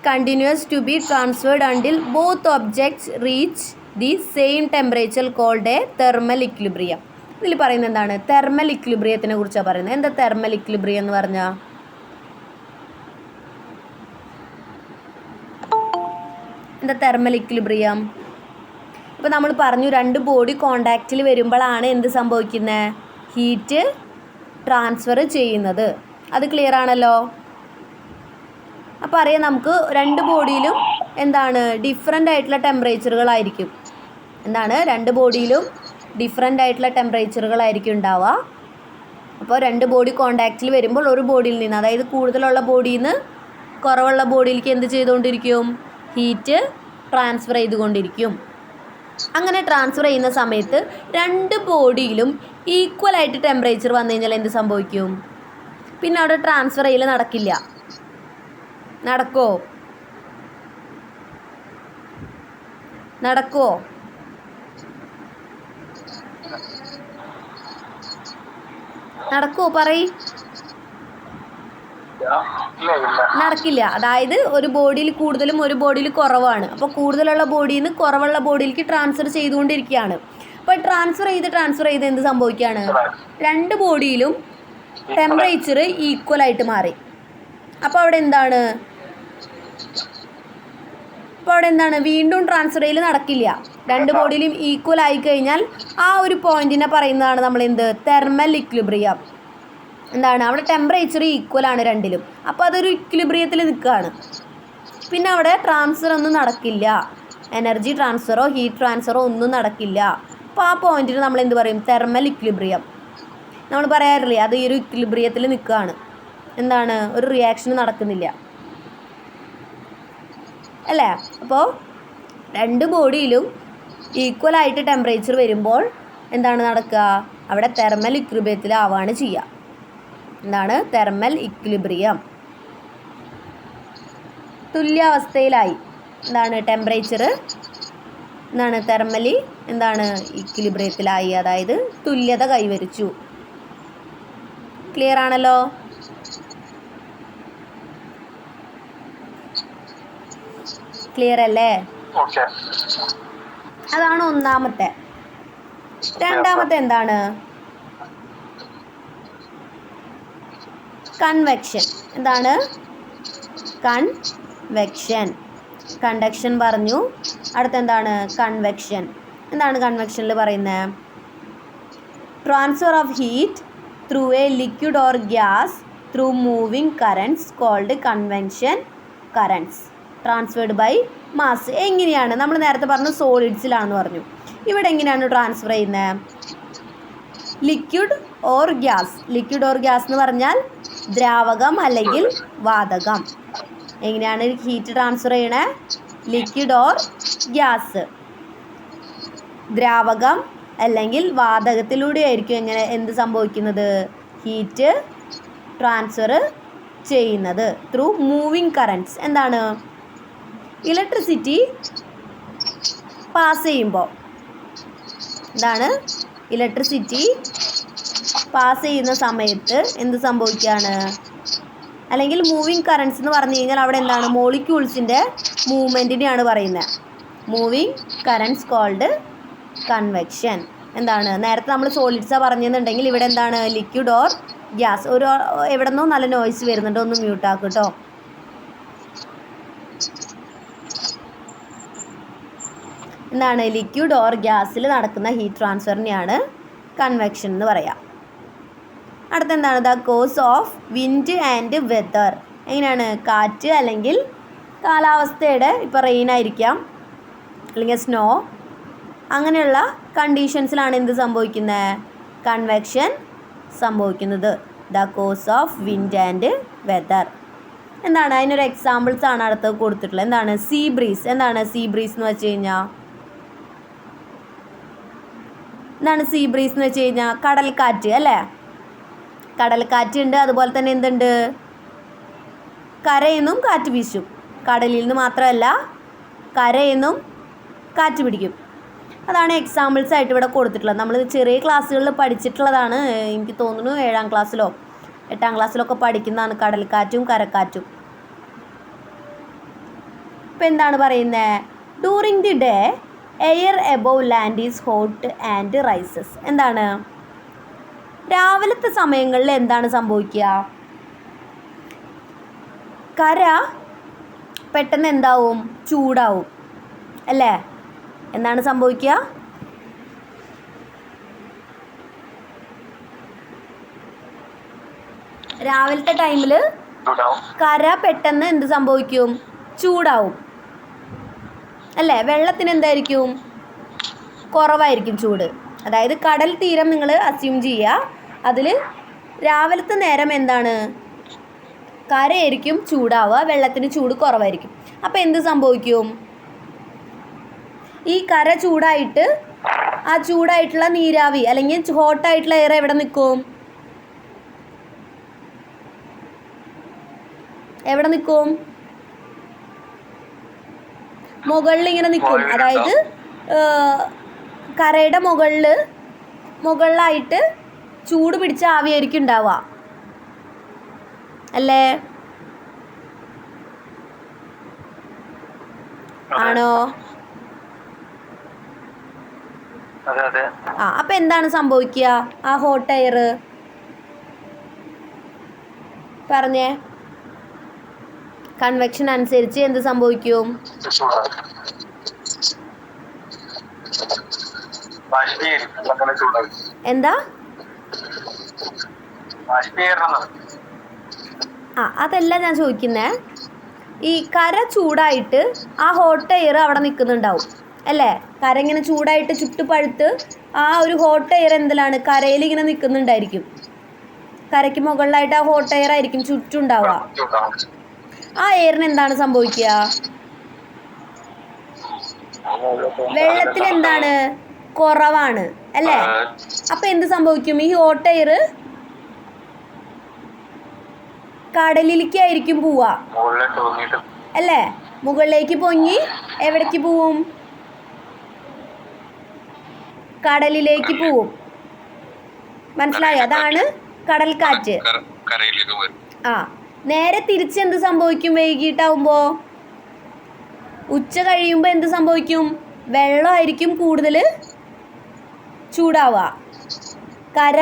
continues to be transferred until both objects reach the same temperature called a thermal equilibrium. ഇതിൽ പറയുന്നത് എന്താണ്? തെർമൽ ഇക്വിലിബ്രിയത്തിനെ കുറിച്ചാണ് പറയുന്നത്. എന്താ തെർമൽ ഇക്വിലിബ്രിയം എന്ന് പറഞ്ഞാൽ? എന്താ തെർമൽ ഇക്വിലിബ്രിയം? ഇപ്പോൾ നമ്മൾ പറഞ്ഞു, രണ്ട് ബോഡി കോണ്ടാക്റ്റിൽ വരുമ്പോഴാണ് എന്ത് സംഭവിക്കുന്നത്? ഹീറ്റ് ട്രാൻസ്ഫർ ചെയ്യുന്നത്. അത് ക്ലിയർ ആണല്ലോ? അപ്പോൾ അറിയാം, നമുക്ക് രണ്ട് ബോഡിയിലും എന്താണ് ഡിഫറെൻ്റ് ആയിട്ടുള്ള ടെമ്പറേച്ചറുകളായിരിക്കും. എന്താണ്, രണ്ട് ബോഡിയിലും ഡിഫറെൻ്റ് ആയിട്ടുള്ള ടെമ്പറേച്ചറുകളായിരിക്കും ഉണ്ടാവുക. അപ്പോൾ രണ്ട് ബോഡി കോണ്ടാക്റ്റിൽ വരുമ്പോൾ ഒരു ബോഡിയിൽ നിന്ന്, അതായത് കൂടുതലുള്ള ബോഡിയിൽ നിന്ന് കുറവുള്ള ബോഡിയിലേക്ക് എന്ത് ചെയ്തുകൊണ്ടിരിക്കും? ഹീറ്റ് ട്രാൻസ്ഫർ ചെയ്തുകൊണ്ടിരിക്കും. അങ്ങനെ ട്രാൻസ്ഫർ ചെയ്യുന്ന സമയത്ത് രണ്ട് ബോഡിയിലും ഈക്വലായിട്ട് ടെമ്പറേച്ചർ വന്നു കഴിഞ്ഞാൽ എന്ത് സംഭവിക്കും? പിന്നെ അവിടെ ട്രാൻസ്ഫർ ചെയ്യൽ നടക്കില്ല. നടക്കുമോ? നടക്കുമോ? നടക്കുമോ? പറയ്. നടക്കില്ല. അതായത് ഒരു ബോഡിയിൽ കൂടുതലും ഒരു ബോഡിയിൽ കുറവാണ്. അപ്പോൾ കൂടുതലുള്ള ബോഡിയിൽ നിന്ന് കുറവുള്ള ബോഡിയിലേക്ക് ട്രാൻസ്ഫർ ചെയ്തുകൊണ്ടിരിക്കുകയാണ്. അപ്പോൾ ട്രാൻസ്ഫർ ചെയ്ത് എന്ത് സംഭവിക്കുകയാണ്? രണ്ട് ബോഡിയിലും ടെമ്പറേച്ചർ ഈക്വലായിട്ട് മാറി. അപ്പോൾ അവിടെ എന്താണ്? വീണ്ടും ട്രാൻസ്ഫർ ചെയ്യൽ നടക്കില്ല. രണ്ട് ബോഡിയിലും ഈക്വൽ ആയി കഴിഞ്ഞാൽ ആ ഒരു പോയിന്റിനെ പറയുന്നതാണ് നമ്മൾ എന്ത്? Thermal equilibrium. എന്താണ്, അവിടെ ടെമ്പറേച്ചർ ഈക്വലാണ് രണ്ടിലും. അപ്പോൾ അതൊരു ഇക്വിലിബ്രിയത്തിൽ നിൽക്കുകയാണ്. പിന്നെ അവിടെ ട്രാൻസ്ഫർ ഒന്നും നടക്കില്ല. എനർജി ട്രാൻസ്ഫറോ ഹീറ്റ് ട്രാൻസ്ഫറോ ഒന്നും നടക്കില്ല. അപ്പോൾ ആ പോയിന്റിന് നമ്മൾ എന്ത് പറയും? Thermal equilibrium. നമ്മൾ പറയാറില്ലേ, അത് ഈ ഒരു ഇക്വിലിബ്രിയത്തിൽ നിൽക്കുകയാണ്. എന്താണ്, ഒരു റിയാക്ഷൻ നടക്കുന്നില്ല അല്ലേ? അപ്പോൾ രണ്ട് ബോഡിയിലും ഈക്വലായിട്ട് ടെമ്പറേച്ചർ വരുമ്പോൾ എന്താണ് നടക്കുക? അവിടെ തെർമൽ ഇക്വിലിബ്രിയത്തിലാവാണ് ചെയ്യുക. എന്താണ് തെർമൽ ഇക്വിലിബ്രിയം? തുല്യാവസ്ഥയിലായി. എന്താണ് ടെമ്പറേച്ചർ? എന്താണ് തെർമലി എന്താണ് ഇക്വിലിബ്രിയത്തിലായി, അതായത് തുല്യത കൈവരിച്ചു. ക്ലിയർ ആണല്ലോ? ക്ലിയർ അല്ലേ? അതാണ് ഒന്നാമത്തെ. രണ്ടാമത്തെ എന്താണ്? കൺവെക്ഷൻ. എന്താണ് കൺവെക്ഷൻ? കണ്ടക്ഷൻ പറഞ്ഞു. അടുത്തെന്താണ്? കൺവെക്ഷൻ. എന്താണ് കൺവെക്ഷനിൽ പറയുന്നത്? Transfer of heat through a liquid or gas through moving currents called convection currents transferred by mass. എങ്ങനെയാണ്? നമ്മൾ നേരത്തെ പറഞ്ഞു സോളിഡ്സിലാണെന്ന് പറഞ്ഞു. ഇവിടെ എങ്ങനെയാണ് ട്രാൻസ്ഫർ ചെയ്യുന്നത്? Liquid or gas. Liquid or gas എന്ന് പറഞ്ഞാൽ ദ്രാവകം അല്ലെങ്കിൽ വാതകം. എങ്ങനെയാണ് ഹീറ്റ് ട്രാൻസ്ഫർ ചെയ്യണേ? ലിക്വിഡ് ഓർ ഗ്യാസ്, ദ്രാവകം അല്ലെങ്കിൽ വാതകത്തിലൂടെ ആയിരിക്കും എന്ത് സംഭവിക്കുന്നത്? ഹീറ്റ് ട്രാൻസ്ഫർ ചെയ്യുന്നത് ത്രൂ മൂവിങ് കറൻറ്റ്സ്. എന്താണ്? ഇലക്ട്രിസിറ്റി പാസ് ചെയ്യുമ്പോൾ. എന്താണ്? ഇലക്ട്രിസിറ്റി പാസ് ചെയ്യുന്ന സമയത്ത് എന്ത് സംഭവിക്കുകയാണ്? അല്ലെങ്കിൽ മൂവിങ് കറൻസ് എന്ന് പറഞ്ഞു കഴിഞ്ഞാൽ അവിടെ എന്താണ് മോളിക്യൂൾസിൻ്റെ മൂവ്മെൻറ്റിനെയാണ് പറയുന്നത്. Moving currents called convection. എന്താണ് നേരത്തെ നമ്മൾ സോളിഡ്സാണ് പറഞ്ഞെന്നുണ്ടെങ്കിൽ ഇവിടെ എന്താണ് ലിക്വിഡ് ഓർ ഗ്യാസ്. ഒരു എവിടെ നിന്നോ നല്ല നോയ്സ് വരുന്നുണ്ട്, ഒന്ന് മ്യൂട്ടാക്കും കേട്ടോ. എന്താണ് ലിക്വിഡ് ഓർ ഗ്യാസിൽ നടക്കുന്ന ഹീറ്റ് ട്രാൻസ്ഫറിനെയാണ് കൺവെക്ഷൻ എന്ന് പറയാം. അടുത്തെന്താണ് the cause of wind and weather. എങ്ങനെയാണ് കാറ്റ് അല്ലെങ്കിൽ കാലാവസ്ഥയുടെ ഇപ്പോൾ റെയിൻ ആയിരിക്കാം അല്ലെങ്കിൽ സ്നോ, അങ്ങനെയുള്ള കണ്ടീഷൻസിലാണ് എന്ത് സംഭവിക്കുന്നത്, കൺവെക്ഷൻ സംഭവിക്കുന്നത്. The cause of wind and weather. എന്താണ് അതിനൊരു എക്സാമ്പിൾസ് ആണ് അടുത്ത് കൊടുത്തിട്ടുള്ളത്. എന്താണ് സീ ബ്രീസ്. എന്താണ് സീ ബ്രീസ് എന്ന് വെച്ച് കഴിഞ്ഞാൽ, എന്താണ് സീ ബ്രീസ് എന്ന് വെച്ച് കഴിഞ്ഞാൽ കടൽക്കാറ്റ് അല്ലേ. കടൽക്കാറ്റ് ഉണ്ട്, അതുപോലെ തന്നെ എന്തുണ്ട്, കരയിൽ നിന്നും കാറ്റ് വീശും. കടലിൽ നിന്ന് മാത്രമല്ല കരയിൽ നിന്നും കാറ്റ് പിടിക്കും. അതാണ് എക്സാമ്പിൾസ് ആയിട്ട് ഇവിടെ കൊടുത്തിട്ടുള്ളത്. നമ്മൾ ചെറിയ ക്ലാസ്സുകളിൽ പഠിച്ചിട്ടുള്ളതാണ്. എനിക്ക് തോന്നുന്നു 7ാം ക്ലാസ്സിലോ 8ാം ക്ലാസ്സിലൊക്കെ പഠിക്കുന്നതാണ് കടൽക്കാറ്റും കരക്കാറ്റും. ഇപ്പം എന്താണ് പറയുന്നത്, during the day air above land is hot and rises. എന്താണ് രാവിലത്തെ സമയങ്ങളിൽ എന്താണ് സംഭവിക്കുക, കര പെട്ടെന്ന് എന്താവും, ചൂടാവും അല്ലേ. എന്താണ് സംഭവിക്കുക, രാവിലത്തെ ടൈമിൽ കര പെട്ടെന്ന് എന്ത് സംഭവിക്കും, ചൂടാവും അല്ലേ. വെള്ളത്തിന് എന്തായിരിക്കും, കുറവായിരിക്കും ചൂട്. അതായത് കടൽ തീരം നിങ്ങൾ അസ്യൂം ചെയ്യുക, അതിൽ രാവിലത്തെ നേരം എന്താണ്, കരയായിരിക്കും ചൂടാവുക, വെള്ളത്തിന് ചൂട് കുറവായിരിക്കും. അപ്പോൾ എന്ത് സംഭവിക്കും, ഈ കര ചൂടായിട്ട് ആ ചൂടായിട്ടുള്ള നീരാവി അല്ലെങ്കിൽ ഹോട്ടായിട്ടുള്ള എയർ എവിടെ നിൽക്കും, എവിടെ നിൽക്കും, മുകളിൽ ഇങ്ങനെ നിൽക്കും. അതായത് കരയുടെ മുകളിലായിട്ട് ചൂട് പിടിച്ച ആവിയായിരിക്കും ഉണ്ടാവുക അല്ലേ, ആണോ? ആ അപ്പം എന്താണ് സംഭവിക്കുക, ആ ഹോട്ട് എയർ പറഞ്ഞേ, കൺവെക്ഷൻ അനുസരിച്ച് എന്ത് സംഭവിക്കും, എന്താ അതല്ല ഞാൻ ചോദിക്കുന്നേ. ഈ കര ചൂടായിട്ട് ആ ഹോട്ട് എയർ അവിടെ നിൽക്കുന്നുണ്ടാവും അല്ലേ. കര ഇങ്ങനെ ചൂടായിട്ട് ചുട്ടുപഴുത്ത് ആ ഒരു ഹോട്ട് എയർ എന്തിലാണ്, കരയിൽ ഇങ്ങനെ നിൽക്കുന്നുണ്ടായിരിക്കും. കരയ്ക്ക് മുകളിലായിട്ട് ആ ഹോട്ട് എയർ ആയിരിക്കും ചുറ്റുണ്ടാവുക. ആ എയറിന് എന്താണ് സംഭവിക്കുക, വെള്ളത്തിൽ എന്താണ് കുറവാണ് അല്ലേ. അപ്പം എന്ത് സംഭവിക്കും, ഈ ഹോട്ട് എയർ കടലിലേക്കായിരിക്കും പോവുക അല്ലേ. മുകളിലേക്ക് പൊങ്ങി എവിടേക്ക് പോവും, കടലിലേക്ക് പോവും. മനസ്സിലായോ, അതാണ് കടൽക്കാറ്റ്. ആ നേരെ തിരിച്ച് എന്ത് സംഭവിക്കും, വൈകിട്ടാവുമ്പോൾ ഉച്ച കഴിയുമ്പോൾ എന്ത് സംഭവിക്കും, വെള്ളമായിരിക്കും കൂടുതൽ ചൂടാവുക, കര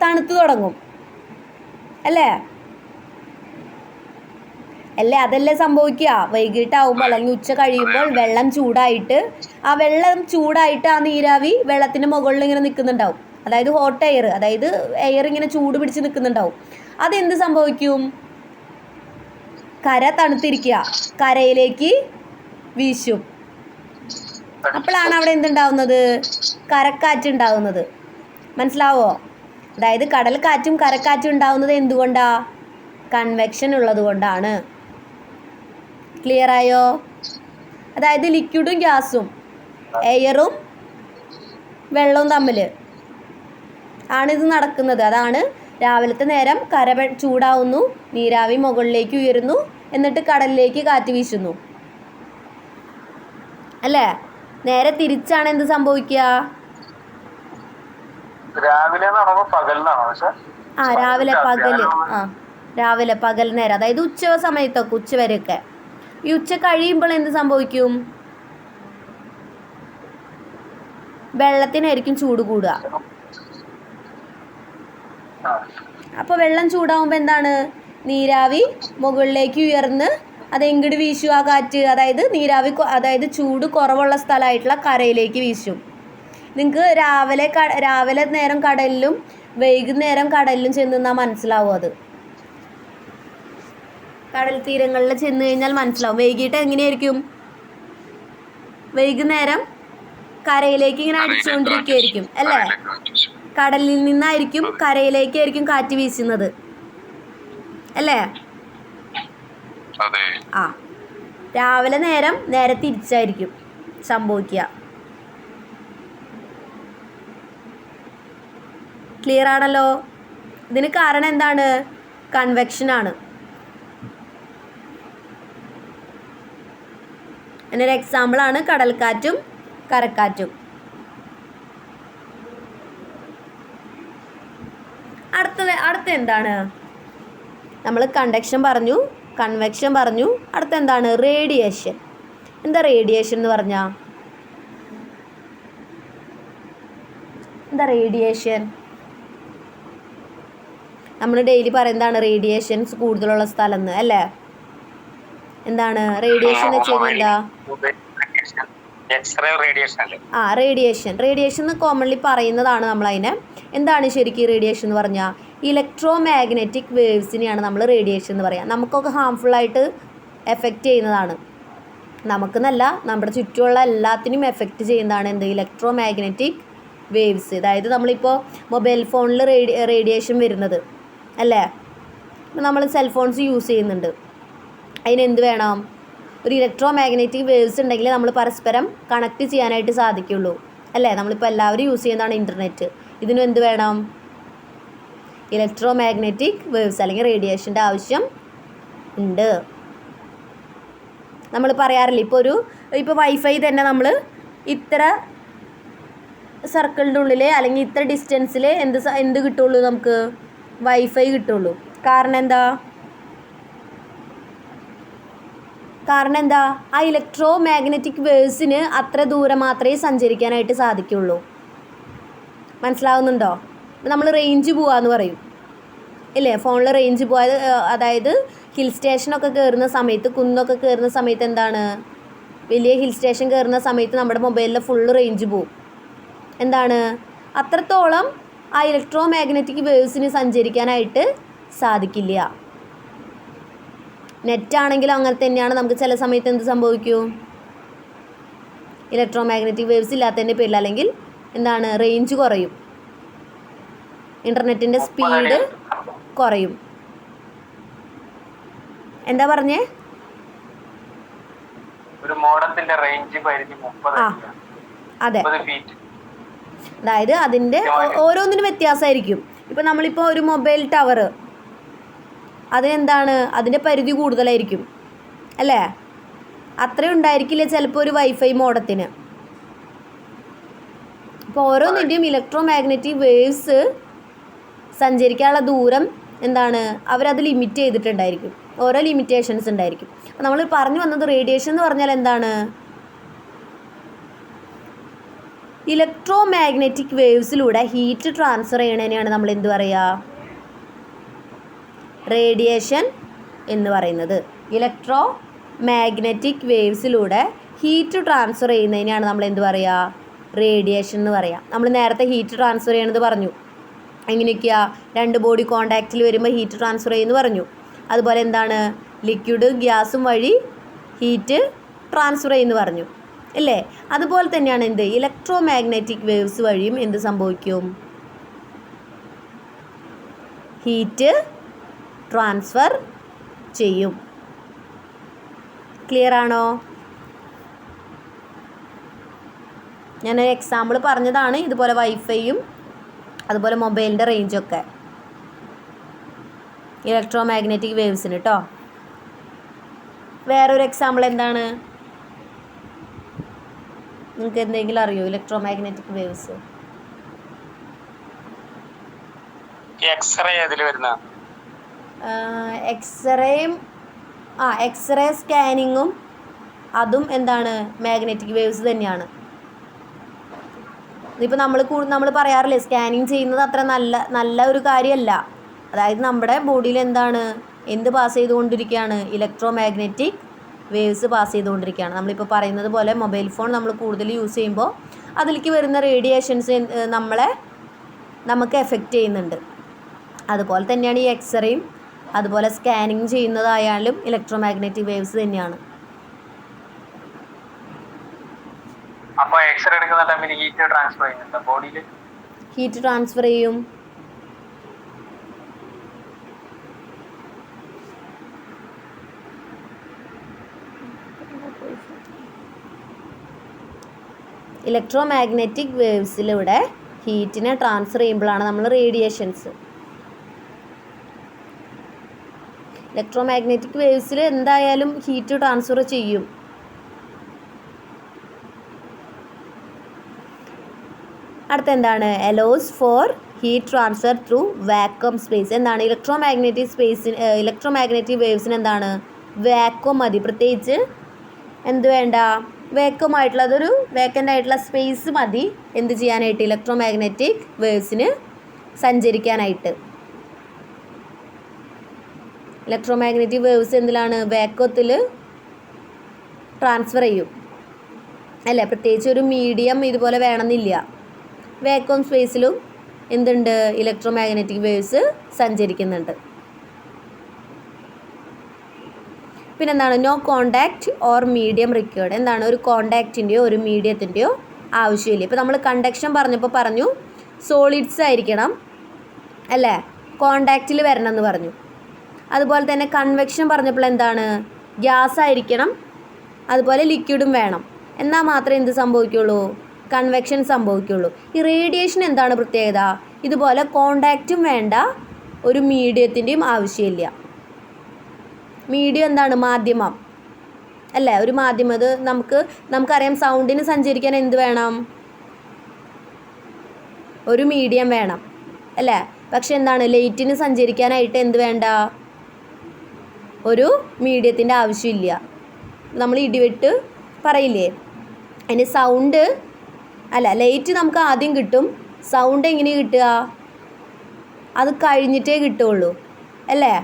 തണുത്തു തുടങ്ങും അല്ലേ. അതല്ലേ സംഭവിക്കുക, വൈകിട്ടാവുമ്പോൾ അല്ലെങ്കിൽ ഉച്ച കഴിയുമ്പോൾ വെള്ളം ചൂടായിട്ട് ആ നീരാവി വെള്ളത്തിൻ്റെ മുകളിൽ ഇങ്ങനെ നിൽക്കുന്നുണ്ടാവും. അതായത് ഹോട്ട് എയർ, അതായത് എയർ ഇങ്ങനെ ചൂട് പിടിച്ച് നിൽക്കുന്നുണ്ടാവും. അതെന്ത് സംഭവിക്കും, കര തണുത്തിരിക്കുക, കരയിലേക്ക് വീശും. അപ്പോഴാണ് അവിടെ എന്തുണ്ടാവുന്നത്, കരക്കാറ്റ് ഉണ്ടാവുന്നത്. മനസ്സിലാവോ? അതായത് കടൽക്കാറ്റും കരക്കാറ്റും ഉണ്ടാവുന്നത് എന്തുകൊണ്ടാ, കൺവെക്ഷൻ ഉള്ളത് കൊണ്ടാണ്. ക്ലിയർ ആയോ? അതായത് ലിക്വിഡും ഗ്യാസും എയറും വെള്ളവും തമ്മിൽ ആണിത് നടക്കുന്നത്. അതാണ് രാവിലത്തെ നേരം കര ചൂടാവുന്നു, നീരാവി മുകളിലേക്ക് ഉയരുന്നു, എന്നിട്ട് കടലിലേക്ക് കാറ്റ് വീശുന്നു അല്ലേ. നേരെ തിരിച്ചാണ് എന്ത് സംഭവിക്കുക, രാവിലെ രാവിലെ പകല്. രാവിലെ പകൽ നേരം, അതായത് ഉച്ച സമയത്തൊക്കെ, ഉച്ച വരെയൊക്കെ. ഈ ഉച്ച കഴിയുമ്പോൾ എന്ത് സംഭവിക്കും? വെള്ളത്തിനായിരിക്കും ചൂട് കൂടുക. അപ്പോൾ വെള്ളം ചൂടാവുമ്പോൾ എന്താണ്? നീരാവി മുകളിലേക്ക് ഉയർന്ന് അത് എങ്ങോട്ട് വീശും ആ കാറ്റ്? അതായത് നീരാവി, അതായത് ചൂട് കുറവുള്ള സ്ഥലമായിട്ടുള്ള കരയിലേക്ക് വീശും. നിങ്ങൾക്ക് രാവിലെ നേരം കടലിലും വൈകുന്നേരം കടലിലും ചെന്ന് നിന്നാൽ മനസ്സിലാവും. അത് കടൽ തീരങ്ങളിൽ ചെന്ന് കഴിഞ്ഞാൽ മനസ്സിലാവും. വൈകിട്ട് എങ്ങനെയായിരിക്കും? വൈകുന്നേരം കരയിലേക്ക് ഇങ്ങനെ അടിച്ചുകൊണ്ടിരിക്കുകയായിരിക്കും അല്ലേ? കടലിൽ നിന്നായിരിക്കും കരയിലേക്കായിരിക്കും കാറ്റ് വീശുന്നത് അല്ലേ? ആ, രാവിലെ നേരെ തിരിച്ചായിരിക്കും സംഭവിക്കുക. ക്ലിയർ ആണല്ലോ? ഇതിന് കാരണം എന്താണ്? കൺവെക്ഷൻ ആണ്. അതിനൊരു എക്സാമ്പിളാണ് കടൽക്കാറ്റും കരക്കാറ്റും. അടുത്ത എന്താണ്? നമ്മൾ കണ്ടക്ഷൻ പറഞ്ഞു, കൺവെക്ഷൻ പറഞ്ഞു. അടുത്ത എന്താണ്? റേഡിയേഷൻ. എന്താ റേഡിയേഷൻ എന്ന് പറഞ്ഞാൽ? എന്താ റേഡിയേഷൻ? നമ്മൾ ഡെയിലി പറയുന്നതാണ് റേഡിയേഷൻസ് കൂടുതലുള്ള സ്ഥലം എന്ന് അല്ലേ? എന്താണ് റേഡിയേഷൻ എന്ന് വെച്ച് കഴിഞ്ഞാൽ? റേഡിയേഷൻ എന്ന് കോമൺലി പറയുന്നതാണ് നമ്മൾ അതിനെ. എന്താണ് ശരിക്കും റേഡിയേഷൻ എന്ന് പറഞ്ഞാൽ? ഇലക്ട്രോ മാഗ്നറ്റിക് വേവ്സിനെയാണ് നമ്മൾ റേഡിയേഷൻ എന്ന് പറയുക. നമുക്കൊക്കെ ഹാംഫുള്ളായിട്ട് എഫക്റ്റ് ചെയ്യുന്നതാണ്. നമുക്കെന്നല്ല, നമ്മുടെ ചുറ്റുമുള്ള എല്ലാത്തിനും എഫക്റ്റ് ചെയ്യുന്നതാണ് എന്ത്? Electro magnetic waves. അതായത് നമ്മളിപ്പോൾ മൊബൈൽ ഫോണിൽ റേഡിയേഷൻ വരുന്നത് അല്ലേ? നമ്മൾ സെൽഫോൺസ് യൂസ് ചെയ്യുന്നുണ്ട്. അതിനെന്ത് വേണം? ഒരു ഇലക്ട്രോ മാഗ്നറ്റിക് വേവ്സ് ഉണ്ടെങ്കിൽ നമ്മൾ പരസ്പരം കണക്ട് ചെയ്യാനായിട്ട് സാധിക്കുള്ളൂ അല്ലേ? നമ്മളിപ്പോൾ എല്ലാവരും യൂസ് ചെയ്യുന്നതാണ് ഇൻ്റർനെറ്റ്. ഇതിനും എന്ത് വേണം? ഇലക്ട്രോ മാഗ്നറ്റിക് വേവ്സ് അല്ലെങ്കിൽ റേഡിയേഷൻ്റെ ആവശ്യം ഉണ്ട്. നമ്മൾ പറയാറില്ല, ഇപ്പോൾ വൈഫൈ തന്നെ നമ്മൾ ഇത്ര സർക്കിളിൻ്റെ ഉള്ളിൽ അല്ലെങ്കിൽ ഇത്ര ഡിസ്റ്റൻസിൽ എന്ത് കിട്ടുള്ളൂ? നമുക്ക് വൈഫൈ കിട്ടുള്ളൂ. കാരണം എന്താ? ആ ഇലക്ട്രോ മാഗ്നറ്റിക് വേവ്സിന് അത്ര ദൂരം മാത്രമേ സഞ്ചരിക്കാനായിട്ട് സാധിക്കുള്ളൂ. മനസ്സിലാവുന്നുണ്ടോ? നമ്മൾ റേഞ്ച് പോവാന്ന് പറയും ഇല്ലേ? ഫോണിൽ റേഞ്ച് പോവാതെ, അതായത് ഹിൽ സ്റ്റേഷനൊക്കെ കയറുന്ന സമയത്ത്, കുന്നൊക്കെ കയറുന്ന സമയത്ത് എന്താണ്? വലിയ ഹിൽ സ്റ്റേഷൻ കയറുന്ന സമയത്ത് നമ്മുടെ മൊബൈലിൽ ഫുള്ള് റേഞ്ച് പോവും. എന്താണ്? അത്രത്തോളം ആ ഇലക്ട്രോ മാഗ്നറ്റിക് വേവ്സിന് സഞ്ചരിക്കാനായിട്ട് സാധിക്കില്ല. നെറ്റാണെങ്കിലും അങ്ങനെ തന്നെയാണ്. നമുക്ക് ചില സമയത്ത് എന്ത് സംഭവിക്കും? ഇലക്ട്രോ മാഗ്നറ്റിക് വേവ്സ് ഇല്ലാത്തതിൻ്റെ പേരിൽ അല്ലെങ്കിൽ എന്താണ്? റേഞ്ച് കുറയും, ഇൻ്റർനെറ്റിൻ്റെ സ്പീഡ് കുറയും. എന്താ പറഞ്ഞേ? ഒരു മോഡത്തിന്റെ റേഞ്ച് പരിധി 30. അതെ, അതായത് അതിൻ്റെ ഓരോന്നിനും വ്യത്യാസമായിരിക്കും. ഇപ്പം നമ്മളിപ്പോൾ ഒരു മൊബൈൽ ടവർ, അതിനെന്താണ്? അതിൻ്റെ പരിധി കൂടുതലായിരിക്കും അല്ലേ? അത്രയും ഉണ്ടായിരിക്കില്ല ചിലപ്പോൾ ഒരു വൈഫൈ മോഡത്തിന്. അപ്പോൾ ഓരോന്നിൻ്റെയും ഇലക്ട്രോ മാഗ്നറ്റിക് വേവ്സ് സഞ്ചരിക്കാനുള്ള ദൂരം എന്താണ്? അവരത് ലിമിറ്റ് ചെയ്തിട്ടുണ്ടായിരിക്കും. ഓരോ ലിമിറ്റേഷൻസ് ഉണ്ടായിരിക്കും. അപ്പോൾ നമ്മൾ പറഞ്ഞു വന്നത് റേഡിയേഷൻ എന്ന് പറഞ്ഞാൽ എന്താണ്? ഇലക്ട്രോ മാഗ്നറ്റിക് വേവ്സിലൂടെ ഹീറ്റ് ട്രാൻസ്ഫർ ചെയ്യണതിനെയാണ് നമ്മൾ എന്ത് പറയുക? റേഡിയേഷൻ എന്ന് പറയുന്നത്. ഇലക്ട്രോ മാഗ്നറ്റിക് വേവ്സിലൂടെ ഹീറ്റ് ട്രാൻസ്ഫർ ചെയ്യുന്നതിനെയാണ് നമ്മൾ എന്ത് പറയുക? റേഡിയേഷൻ എന്ന് പറയുക. നമ്മൾ നേരത്തെ ഹീറ്റ് ട്രാൻസ്ഫർ ചെയ്യണമെന്ന് പറഞ്ഞു. എങ്ങനെയൊക്കെയാണ്? രണ്ട് ബോഡി കോണ്ടാക്റ്റിൽ വരുമ്പോൾ ഹീറ്റ് ട്രാൻസ്ഫർ ചെയ്യുമെന്ന് പറഞ്ഞു. അതുപോലെ എന്താണ്? ലിക്വിഡ് ഗ്യാസും വഴി ഹീറ്റ് ട്രാൻസ്ഫർ ചെയ്യുമെന്ന് പറഞ്ഞു അല്ലേ? അതുപോലെ തന്നെയാണ് എന്ത്? ഇലക്ട്രോ മാഗ്നറ്റിക് വേവ്സ് വഴിയും എന്ത് സംഭവിക്കും? ഹീറ്റ് ട്രാൻസ്ഫർ ചെയ്യും. ക്ലിയർ ആണോ? ഞാനൊരു എക്സാമ്പിൾ പറഞ്ഞതാണ്. ഇതുപോലെ വൈഫൈയും അതുപോലെ മൊബൈലിൻ്റെ റേഞ്ചൊക്കെ ഇലക്ട്രോ മാഗ്നറ്റിക് വേവ്സിന് കേട്ടോ. വേറൊരു എക്സാമ്പിൾ എന്താണ്? നിങ്ങൾക്ക് എന്തെങ്കിലും അറിയോ ഇലക്ട്രോ മാഗ്നറ്റിക് വേവ്സ്? എക്സ്റേ അതിൽ വരുന്ന എക്സ്റേ സ്കാനിങ്ങും അതും എന്താണ് മാഗ്നറ്റിക് വേവ്സ് തന്നെയാണ്. ഇതിപ്പോൾ നമ്മൾ പറയാറില്ലേ സ്കാനിങ് ചെയ്യുന്നത് അത്ര നല്ല ഒരു കാര്യമല്ല. അതായത് നമ്മുടെ ബോഡിയിൽ എന്ത് പാസ് ചെയ്തുകൊണ്ടിരിക്കുകയാണ്? ഇലക്ട്രോ മാഗ്നറ്റിക് വേവ്സ് പാസ് ചെയ്തുകൊണ്ടിരിക്കുകയാണ്. നമ്മളിപ്പോൾ പറയുന്നത് പോലെ മൊബൈൽ ഫോൺ നമ്മൾ കൂടുതൽ യൂസ് ചെയ്യുമ്പോൾ അതിലേക്ക് വരുന്ന റേഡിയേഷൻസ് നമുക്ക് എഫക്റ്റ് ചെയ്യുന്നുണ്ട്. അതുപോലെ തന്നെയാണ് ഈ എക്സ്റേയും അതുപോലെ സ്കാനിങ് ചെയ്യുന്നതായാലും ഇലക്ട്രോ മാഗ്നറ്റിക് വേവ്സ് തന്നെയാണ്. അപ്പോൾ എക്സ്റേ എടുക്കുന്ന ടൈമിൽ ഹീറ്റ് ട്രാൻസ്ഫർ ചെയ്യുന്നുണ്ട് ബോഡിയിൽ. ഹീറ്റ് ട്രാൻസ്ഫർ ചെയ്യും. ഇലക്ട്രോ മാഗ്നറ്റിക് വേവ്സിലൂടെ ഹീറ്റിനെ ട്രാൻസ്ഫർ ചെയ്യുമ്പോഴാണ് നമ്മൾ റേഡിയേഷൻസ്. ഇലക്ട്രോ മാഗ്നറ്റിക് വേവ്സിൽ എന്തായാലും ഹീറ്റ് ട്രാൻസ്ഫർ ചെയ്യും. അടുത്ത എന്താണ്? Allows for heat transfer through vacuum space. എന്താണ്? ഇലക്ട്രോ മാഗ്നറ്റിക് വേവ്സിന് എന്താണ്? വാക്വം മതി. പ്രത്യേകിച്ച് എന്ത് വേണ്ട? വേക്വം ആയിട്ടുള്ള അതൊരു വേക്കൻ്റ് ആയിട്ടുള്ള സ്പേസ് മതി എന്ത് ചെയ്യാനായിട്ട്? ഇലക്ട്രോ മാഗ്നറ്റിക് വേവ്സിന് സഞ്ചരിക്കാനായിട്ട്. ഇലക്ട്രോ മാഗ്നറ്റിക് വേവ്സ് എന്തിലാണ്? വാക്വത്തിൽ ട്രാൻസ്ഫർ ചെയ്യും അല്ലേ? പ്രത്യേകിച്ച് ഒരു മീഡിയം ഇതുപോലെ വേണമെന്നില്ല. വാക്വം സ്പേസിലും എന്തുണ്ട്? ഇലക്ട്രോ മാഗ്നറ്റിക് വേവ്സ് സഞ്ചരിക്കുന്നുണ്ട്. പിന്നെന്താണ്? No contact or medium required. എന്താണ്? ഒരു കോണ്ടാക്റ്റിൻ്റെയോ ഒരു മീഡിയത്തിൻ്റെയോ ആവശ്യമില്ല. ഇപ്പോൾ നമ്മൾ കണ്ടക്ഷൻ പറഞ്ഞപ്പോൾ പറഞ്ഞു സോളിഡ്സ് ആയിരിക്കണം അല്ലേ, കോണ്ടാക്റ്റിൽ വരണം എന്ന് പറഞ്ഞു. അതുപോലെ തന്നെ കൺവെക്ഷൻ പറഞ്ഞപ്പോൾ എന്താണ്? ഗ്യാസ് ആയിരിക്കണം, അതുപോലെ ലിക്വിഡും വേണം. എന്നാൽ മാത്രമേ എന്ത് സംഭവിക്കുള്ളൂ? കൺവെക്ഷൻ സംഭവിക്കുള്ളൂ. ഈ റേഡിയേഷൻ എന്താണ് പ്രത്യേകത? ഇതുപോലെ കോണ്ടാക്റ്റും വേണ്ട, ഒരു മീഡിയത്തിൻ്റെയും ആവശ്യമില്ല. മീഡിയം എന്താണ്? മാധ്യമം അല്ലേ? ഒരു മാധ്യമം. അത് നമുക്കറിയാം സൗണ്ടിന് സഞ്ചരിക്കാൻ എന്ത് വേണം? ഒരു മീഡിയം വേണം അല്ലേ? പക്ഷെ എന്താണ്? ലൈറ്റിന് സഞ്ചരിക്കാനായിട്ട് എന്ത് വേണ്ട? ഒരു മീഡിയത്തിൻ്റെ ആവശ്യമില്ല. നമ്മൾ ഇടിവെട്ട് പറയില്ലേ, അതിന് സൗണ്ട് അല്ല, ലൈറ്റ് നമുക്ക് ആദ്യം കിട്ടും, സൗണ്ട് എങ്ങനെ കിട്ടുക? അത് കഴിഞ്ഞിട്ടേ കിട്ടുള്ളൂ അല്ലേ?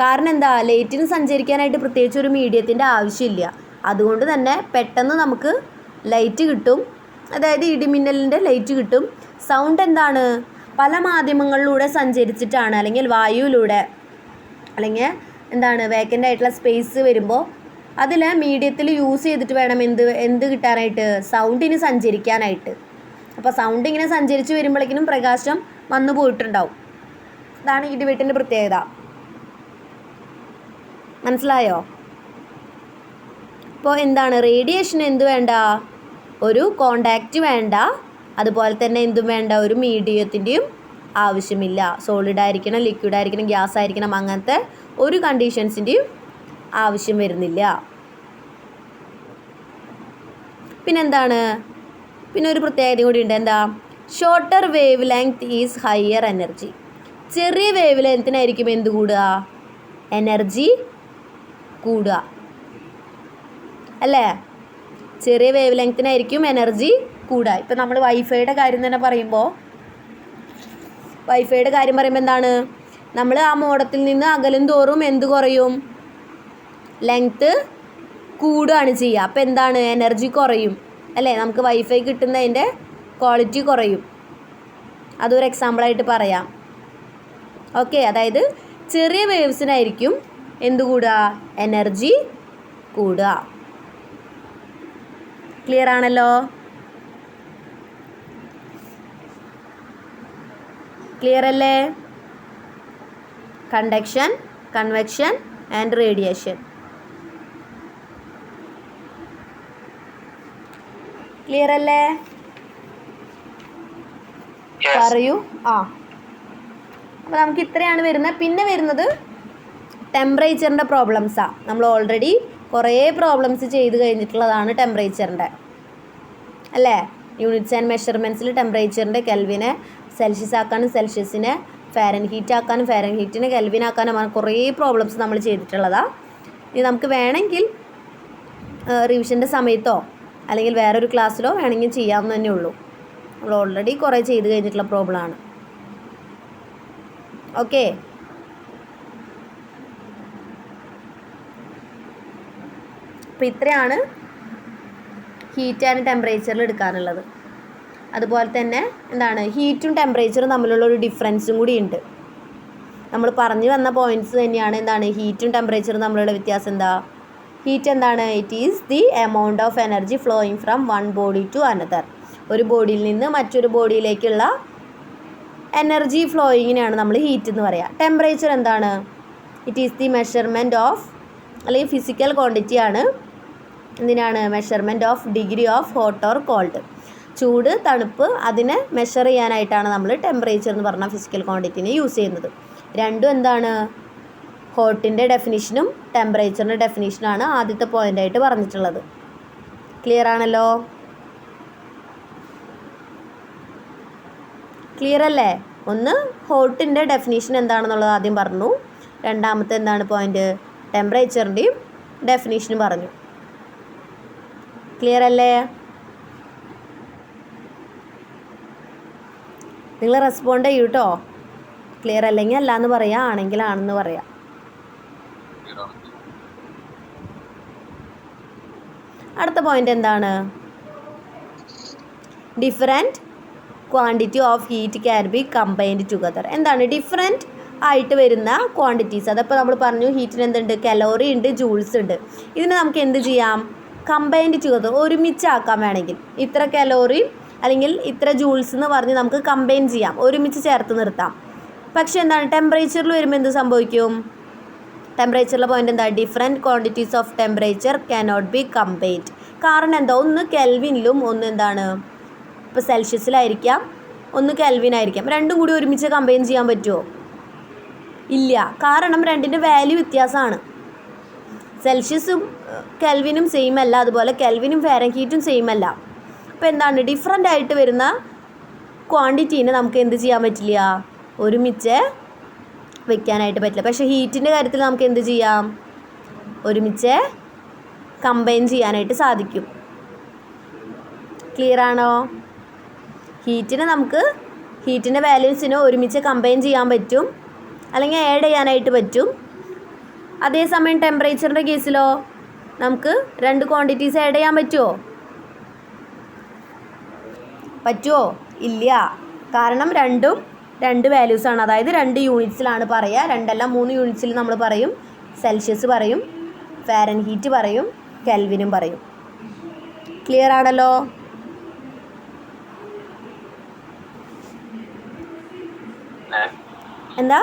കാരണം എന്താ? ലൈറ്റിന് സഞ്ചരിക്കാനായിട്ട് പ്രത്യേകിച്ച് ഒരു മീഡിയത്തിൻ്റെ ആവശ്യമില്ല. അതുകൊണ്ട് തന്നെ പെട്ടെന്ന് നമുക്ക് ലൈറ്റ് കിട്ടും, അതായത് ഇടിമിന്നലിൻ്റെ ലൈറ്റ് കിട്ടും. സൗണ്ട് എന്താണ്? പല മാധ്യമങ്ങളിലൂടെ സഞ്ചരിച്ചിട്ടാണ്, അല്ലെങ്കിൽ വായുവിലൂടെ, അല്ലെങ്കിൽ എന്താണ് വേക്കൻ്റ് ആയിട്ടുള്ള സ്പേസ് വരുമ്പോൾ അതിൽ മീഡിയത്തിൽ യൂസ് ചെയ്തിട്ട് വേണം എന്ത് കിട്ടാനായിട്ട്? സൗണ്ടിന് സഞ്ചരിക്കാനായിട്ട്. അപ്പോൾ സൗണ്ട് ഇങ്ങനെ സഞ്ചരിച്ച് വരുമ്പോഴേക്കിനും പ്രകാശം വന്നു പോയിട്ടുണ്ടാവും. ഇതാണ് ഇടിവെട്ടിൻ്റെ പ്രത്യേകത. മനസ്സിലായോ? അപ്പോൾ എന്താണ്? റേഡിയേഷൻ എന്ത് വേണ്ട? ഒരു കോണ്ടാക്റ്റ് വേണ്ട, അതുപോലെ തന്നെ എന്തും വേണ്ട? ഒരു മീഡിയത്തിൻ്റെയും ആവശ്യമില്ല. സോളിഡ് ആയിരിക്കണം, ലിക്വിഡ് ആയിരിക്കണം, ഗ്യാസ് ആയിരിക്കണം, അങ്ങനത്തെ ഒരു കണ്ടീഷൻസിൻ്റെയും ആവശ്യം വരുന്നില്ല. പിന്നെന്താണ്? പിന്നെ ഒരു പ്രത്യേകത കൂടി ഉണ്ട്. എന്താ? Shorter wave length is higher energy. ചെറിയ വേവ് ലെങ്ത്തിനായിരിക്കും എന്ത് കൂടുക? എനർജി കൂടുക അല്ലേ? ചെറിയ വേവ് ലെങ്ത്തിനായിരിക്കും എനർജി കൂടുക. ഇപ്പം നമ്മൾ വൈഫൈയുടെ കാര്യം തന്നെ പറയുമ്പോൾ എന്താണ്? നമ്മൾ ആ മോഡത്തിൽ നിന്ന് അകലും തോറും എന്ത് കുറയും? ലെങ്ത്ത് കൂടുകയാണ് ചെയ്യുക. അപ്പോൾ എന്താണ്? എനർജി കുറയും അല്ലേ? നമുക്ക് വൈഫൈ കിട്ടുന്നതിൻ്റെ ക്വാളിറ്റി കുറയും. അതൊരു എക്സാമ്പിളായിട്ട് പറയാം. ഓക്കെ, അതായത് ചെറിയ വേവ്സിനായിരിക്കും എന്ത് കൂടുക? എനർജി കൂടുക. ക്ലിയർ ആണല്ലോ? ക്ലിയർ അല്ലേ? Conduction, convection and radiation. Clear അല്ലേ? പറയൂ. അപ്പോൾ നമുക്ക് ഇത്രയാണ് വരുന്നത്. പിന്നെ വരുന്നത് ടെമ്പറേച്ചറിൻ്റെ പ്രോബ്ലംസാണ്. നമ്മൾ ഓൾറെഡി കുറേ പ്രോബ്ലംസ് ചെയ്ത് കഴിഞ്ഞിട്ടുള്ളതാണ് ടെമ്പറേച്ചറിൻ്റെ അല്ലേ? യൂണിറ്റ്സ് ആൻഡ് മെഷർമെൻറ്റ്സിൽ ടെമ്പറേച്ചറിൻ്റെ കെൽവിനെ സെൽഷ്യസ് ആക്കാനും സെൽഷ്യസിനെ ഫാരൻഹീറ്റ് ആക്കാനും ഫാരൻഹീറ്റിനെ കെൽവിൻ ആക്കാനും അങ്ങനെ കുറേ പ്രോബ്ലംസ് നമ്മൾ ചെയ്തിട്ടുള്ളതാണ്. ഇനി നമുക്ക് വേണമെങ്കിൽ റിവിഷൻ്റെ സമയത്തോ അല്ലെങ്കിൽ വേറൊരു ക്ലാസ്സിലോ വേണമെങ്കിൽ ചെയ്യാവുന്ന തന്നെ ഉള്ളൂ. നമ്മൾ ഓൾറെഡി കുറേ ചെയ്ത് കഴിഞ്ഞിട്ടുള്ള പ്രോബ്ലമാണ്. ഓക്കെ, അപ്പോൾ ഇത്രയാണ് ഹീറ്റ് ആൻഡ് ടെമ്പറേച്ചറിൽ എടുക്കാനുള്ളത്. അതുപോലെ തന്നെ എന്താണ്, ഹീറ്റും ടെമ്പറേച്ചറും തമ്മിലുള്ള ഒരു ഡിഫറൻസും കൂടി ഉണ്ട്. നമ്മൾ പറഞ്ഞു വന്ന പോയിൻറ്റ്സ് തന്നെയാണ്. എന്താണ് ഹീറ്റും ടെമ്പറേച്ചറും തമ്മിലുള്ള വ്യത്യാസം? എന്താ ഹീറ്റ് എന്താണ്? It is the amount of energy flowing from one body to another. ഒരു ബോഡിയിൽ നിന്ന് മറ്റൊരു ബോഡിയിലേക്കുള്ള എനർജി ഫ്ലോയിങ്ങിനാണ് നമ്മൾ ഹീറ്റ് എന്ന് പറയുക. ടെമ്പറേച്ചർ എന്താണ്? It is the measurement of, അല്ലെങ്കിൽ ഫിസിക്കൽ ക്വാണ്ടിറ്റി ആണ്. എന്തിനാണ്? Measurement of degree of hot or called. ചൂട്, തണുപ്പ്, അതിനെ മെഷർ ചെയ്യാനായിട്ടാണ് നമ്മൾ ടെമ്പറേച്ചർ എന്ന് പറഞ്ഞ ഫിസിക്കൽ ക്വാണ്ടിറ്റിനെ യൂസ് ചെയ്യുന്നത്. രണ്ടും എന്താണ്? ഹോട്ടിൻ്റെ ഡെഫിനിഷനും ടെമ്പറേച്ചറിൻ്റെ ഡെഫിനിഷനാണ് ആദ്യത്തെ പോയിൻ്റായിട്ട് പറഞ്ഞിട്ടുള്ളത്. ക്ലിയർ ആണല്ലോ? ക്ലിയർ അല്ലേ? ഒന്ന് ഹോട്ടിൻ്റെ ഡെഫിനിഷൻ എന്താണെന്നുള്ളത് ആദ്യം പറഞ്ഞു. രണ്ടാമത്തെ എന്താണ് പോയിൻ്റ്? ടെമ്പറേച്ചറിൻ്റെയും ഡെഫിനിഷനും പറഞ്ഞു. ക്ലിയർ അല്ലേ? നിങ്ങൾ റെസ്പോണ്ട് ചെയ്യൂ കേട്ടോ. ക്ലിയർ അല്ലെങ്കിൽ അല്ല എന്ന് പറയാം, ആണെങ്കിൽ ആണെന്ന് പറയാം. അടുത്ത പോയിന്റ് എന്താണ്? Different quantity of heat can be combined together. എന്താണ് ഡിഫറെൻറ്റ് ആയിട്ട് വരുന്ന ക്വാണ്ടിറ്റീസ്? അതപ്പോൾ നമ്മൾ പറഞ്ഞു ഹീറ്റിന് എന്തുണ്ട്? കലോറി ഉണ്ട്, ജൂൾസ് ഉണ്ട്. ഇതിനെ നമുക്ക് എന്ത് ചെയ്യാം? കമ്പൈൻഡ് ടുഗദർ, ഒരുമിച്ചാക്കാൻ വേണമെങ്കിൽ ഇത്ര കലോറി അല്ലെങ്കിൽ ഇത്ര ജൂൾസ് എന്ന് പറഞ്ഞ് നമുക്ക് കമ്പൈൻ ചെയ്യാം, ഒരുമിച്ച് ചേർത്ത് നിർത്താം. പക്ഷേ എന്താണ് ടെമ്പറേച്ചറിൽ വരുമ്പോൾ എന്ത് സംഭവിക്കും? ടെമ്പറേച്ചറിലെ പോയിന്റ് എന്താ? Different quantities of temperature cannot B combined. കാരണം എന്താ? ഒന്ന് കെൽവിനിലും ഒന്ന് എന്താണ്, ഇപ്പോൾ സെൽഷ്യസിലായിരിക്കാം, ഒന്ന് കെൽവിനായിരിക്കാം. രണ്ടും കൂടി ഒരുമിച്ച് കമ്പൈൻ ചെയ്യാൻ പറ്റുമോ? ഇല്ല. കാരണം രണ്ടിൻ്റെ വാല്യൂ വ്യത്യാസമാണ്. സെൽഷ്യസും കെൽവിനും സെയിം അല്ല, അതുപോലെ കെൽവിനും ഫാരൻഹീറ്റും സെയിം അല്ല. അപ്പോൾ എന്താണ്? ഡിഫറെൻ്റ് ആയിട്ട് വരുന്ന ക്വാണ്ടിറ്റീനെ നമുക്ക് എന്ത് ചെയ്യാൻ പറ്റില്ല? ഒരുമിച്ച് വെക്കാനായിട്ട് പറ്റില്ല. പക്ഷേ ഹീറ്റിൻ്റെ കാര്യത്തിൽ നമുക്ക് എന്ത് ചെയ്യാം? ഒരുമിച്ച് കമ്പൈൻ ചെയ്യാനായിട്ട് സാധിക്കും. ക്ലിയർ ആണോ? ഹീറ്റിനെ നമുക്ക് ഹീറ്റിൻ്റെ വാല്യൂസിനെ ഒരുമിച്ച് കമ്പൈൻ ചെയ്യാൻ പറ്റും, അല്ലെങ്കിൽ ആഡ് ചെയ്യാനായിട്ട് പറ്റും. അതേസമയം ടെമ്പറേച്ചറിൻ്റെ കേസിലോ നമുക്ക് രണ്ട് ക്വാണ്ടിറ്റീസ് ആഡ് ചെയ്യാൻ പറ്റുമോ? പറ്റുമോ? ഇല്ല. കാരണം രണ്ടും രണ്ട് വാല്യൂസാണ്, അതായത് 2 യൂണിറ്റ്സിലാണ് പറയുക. 2 അല്ല 3 യൂണിറ്റ്സിൽ നമ്മൾ പറയും. സെൽഷ്യസ് പറയും, ഫാരൻഹീറ്റ് പറയും, കെൽവിനും പറയും. ക്ലിയർ ആണല്ലോ? എന്താ?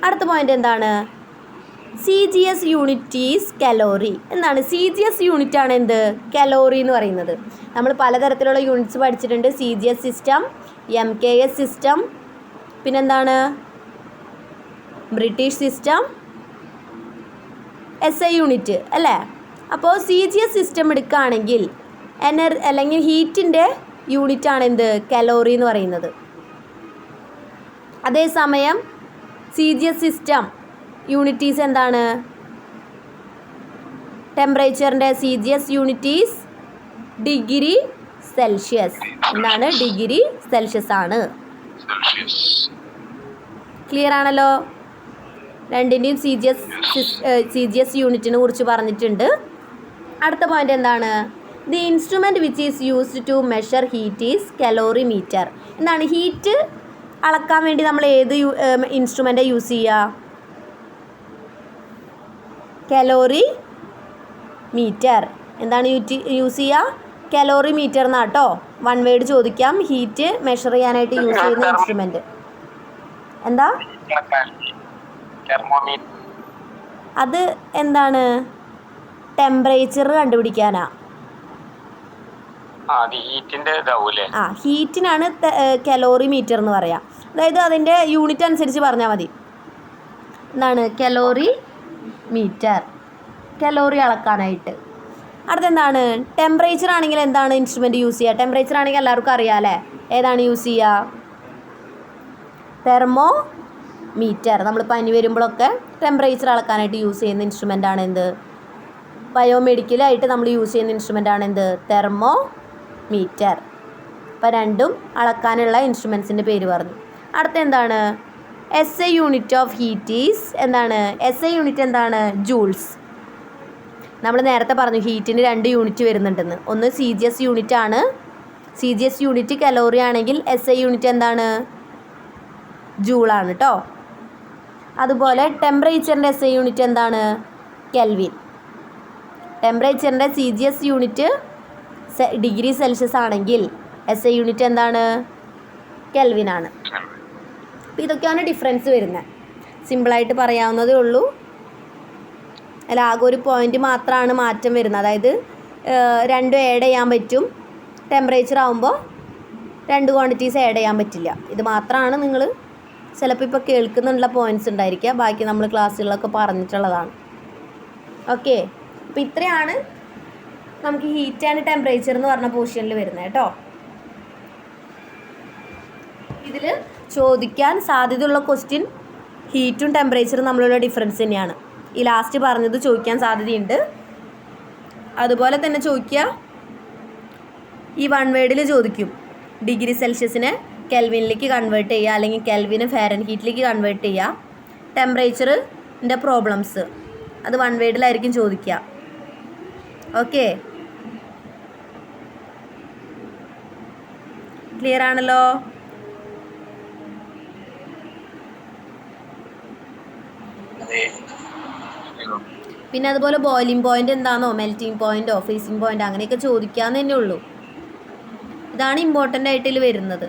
അടുത്ത പോയിന്റ് എന്താണ്? CGS unit is calorie. എന്താണ്? CGS യൂണിറ്റ് ആണ് എന്ത്? കലോറി എന്ന് പറയുന്നത്. നമ്മൾ പലതരത്തിലുള്ള യൂണിറ്റ്സ് പഠിച്ചിട്ടുണ്ട്. CGS സിസ്റ്റം, MKS സിസ്റ്റം, പിന്നെന്താണ് ബ്രിട്ടീഷ് സിസ്റ്റം, SI യൂണിറ്റ് അല്ലേ? അപ്പോൾ CGS സിസ്റ്റം എടുക്കുകയാണെങ്കിൽ അല്ലെങ്കിൽ ഹീറ്റിൻ്റെ യൂണിറ്റാണ് എന്ത്? കലോറി എന്ന് പറയുന്നത്. അതേസമയം CGS സിസ്റ്റം യൂണിറ്റീസ് എന്താണ്? ടെമ്പറേച്ചറിൻ്റെ CGS യൂണിറ്റീസ് ഡിഗ്രി സെൽഷ്യസ്. എന്താണ്? ഡിഗ്രി സെൽഷ്യസ് ആണ്. ക്ലിയർ ആണല്ലോ? രണ്ടിൻ്റെയും CGS യൂണിറ്റിനെ കുറിച്ച് പറഞ്ഞിട്ടുണ്ട്. അടുത്ത പോയിന്റ് എന്താണ്? The instrument which is used to measure heat is calorimeter. എന്താണ്? ഹീറ്റ് അളക്കാൻ വേണ്ടി നമ്മൾ ഏത് ഇൻസ്ട്രുമെൻ്റാണ് യൂസ് ചെയ്യുക? Calorimeter. എന്താണ് യൂസ് ചെയ്യുക? കലോറി മീറ്റർ എന്നാട്ടോ. 1 വേർഡ് ചോദിക്കാം. ഹീറ്റ് മെഷർ ചെയ്യാനായിട്ട് യൂസ് ചെയ്യുന്ന ഇൻസ്ട്രുമെൻ്റ് എന്താ? അത് എന്താണ്? ടെമ്പറേച്ചർ കണ്ടുപിടിക്കാനാ. ഹീറ്റിനാണ് കലോറി മീറ്റർ എന്ന് പറയാം. അതായത് അതിൻ്റെ യൂണിറ്റ് അനുസരിച്ച് പറഞ്ഞാൽ മതി. എന്താണ്? കലോറി മീറ്റർ, കലോറി അളക്കാനായിട്ട്. അടുത്തെന്താണ്? ടെമ്പറേച്ചർ ആണെങ്കിൽ എന്താണ് ഇൻസ്ട്രുമെൻ്റ് യൂസ് ചെയ്യുക? ടെമ്പറേച്ചർ ആണെങ്കിൽ എല്ലാവർക്കും അറിയാം അല്ലേ? ഏതാണ് യൂസ് ചെയ്യുക? തെർമോമീറ്റർ. നമ്മൾ പനി വരുമ്പോഴൊക്കെ ടെമ്പറേച്ചർ അളക്കാനായിട്ട് യൂസ് ചെയ്യുന്ന ഇൻസ്ട്രുമെൻ്റാണ് എന്ത്? ബയോമെഡിക്കലായിട്ട് നമ്മൾ യൂസ് ചെയ്യുന്ന ഇൻസ്ട്രുമെൻ്റാണ് എന്ത്? തെർമോമീറ്റർ. അപ്പോൾ രണ്ടും അളക്കാനുള്ള ഇൻസ്ട്രുമെൻസിൻ്റെ പേര് പറഞ്ഞു. അടുത്ത എന്താണ്? SI unit of heat is എന്താണ്? SI യൂണിറ്റ് എന്താണ്? ജൂൾസ്. നമ്മൾ നേരത്തെ പറഞ്ഞു ഹീറ്റിന് 2 യൂണിറ്റ് വരുന്നുണ്ടെന്ന്. ഒന്ന് CGS യൂണിറ്റ് ആണ്. CGS യൂണിറ്റ് കലോറി ആണെങ്കിൽ SI യൂണിറ്റ് എന്താണ്? ജൂളാണ് കേട്ടോ. അതുപോലെ ടെമ്പറേച്ചറിൻ്റെ SI യൂണിറ്റ് എന്താണ്? കെൽവിൻ. ടെമ്പറേച്ചറിൻ്റെ CGS യൂണിറ്റ് ഡിഗ്രി സെൽഷ്യസ് ആണെങ്കിൽ SI യൂണിറ്റ് എന്താണ്? കെൽവിൻ ആണ്. അപ്പോൾ ഇതൊക്കെയാണ് ഡിഫറൻസ് വരുന്നത്. സിമ്പിളായിട്ട് പറയാവുന്നതേ ഉള്ളൂ. അല്ല, ആകെ ഒരു പോയിൻ്റ് മാത്രമാണ് മാറ്റം വരുന്നത്. അതായത് രണ്ടും ആഡ് ചെയ്യാൻ പറ്റും. ടെമ്പറേച്ചർ ആകുമ്പോൾ 2 ക്വാണ്ടിറ്റീസ് ആഡ് ചെയ്യാൻ പറ്റില്ല. ഇത് മാത്രമാണ് നിങ്ങൾ ചിലപ്പോൾ ഇപ്പോൾ കേൾക്കുന്നുള്ള പോയിൻറ്റ്സ് ഉണ്ടായിരിക്കുക. ബാക്കി നമ്മൾ ക്ലാസ്സുകളിലൊക്കെ പറഞ്ഞിട്ടുള്ളതാണ്. ഓക്കെ, അപ്പോൾ ഇത്രയാണ് നമുക്ക് ഹീറ്റ് ആൻഡ് ടെമ്പറേച്ചർ എന്ന് പറഞ്ഞ പോർഷനിൽ വരുന്നത് കേട്ടോ. ഇതിൽ ചോദിക്കാൻ സാധ്യതയുള്ള ക്വസ്റ്റ്യൻ ഹീറ്റും ടെമ്പറേച്ചറും തമ്മിലുള്ള ഡിഫറൻസ് തന്നെയാണ്. ഈ ലാസ്റ്റ് പറഞ്ഞത് ചോദിക്കാൻ സാധ്യതയുണ്ട്. അതുപോലെ തന്നെ ചോദിക്കുക, ഈ 1 വേർഡിൽ ചോദിക്കും ഡിഗ്രി സെൽഷ്യസിനെ കെൽവിനിലേക്ക് കൺവേർട്ട് ചെയ്യുക, അല്ലെങ്കിൽ കെൽവിനെ ഫാരൻഹീറ്റിലേക്ക് കൺവേർട്ട് ചെയ്യുക. ടെമ്പറേച്ചറിൻ്റെ പ്രോബ്ലംസ് അത് 1 വേർഡിലായിരിക്കും ചോദിക്കുക. ഓക്കെ, ക്ലിയർ ആണല്ലോ? പിന്നെ അതുപോലെ ബോയിലിംഗ് പോയിൻ്റ് എന്താണോ, മെൽറ്റിംഗ് പോയിൻ്റോ, ഫ്രീസിംഗ് പോയിൻ്റ് അങ്ങനെയൊക്കെ ചോദിക്കാമെന്ന് തന്നെ ഉള്ളൂ. ഇതാണ് ഇമ്പോർട്ടൻ്റ് ആയിട്ട് ഇതിൽ വരുന്നത്.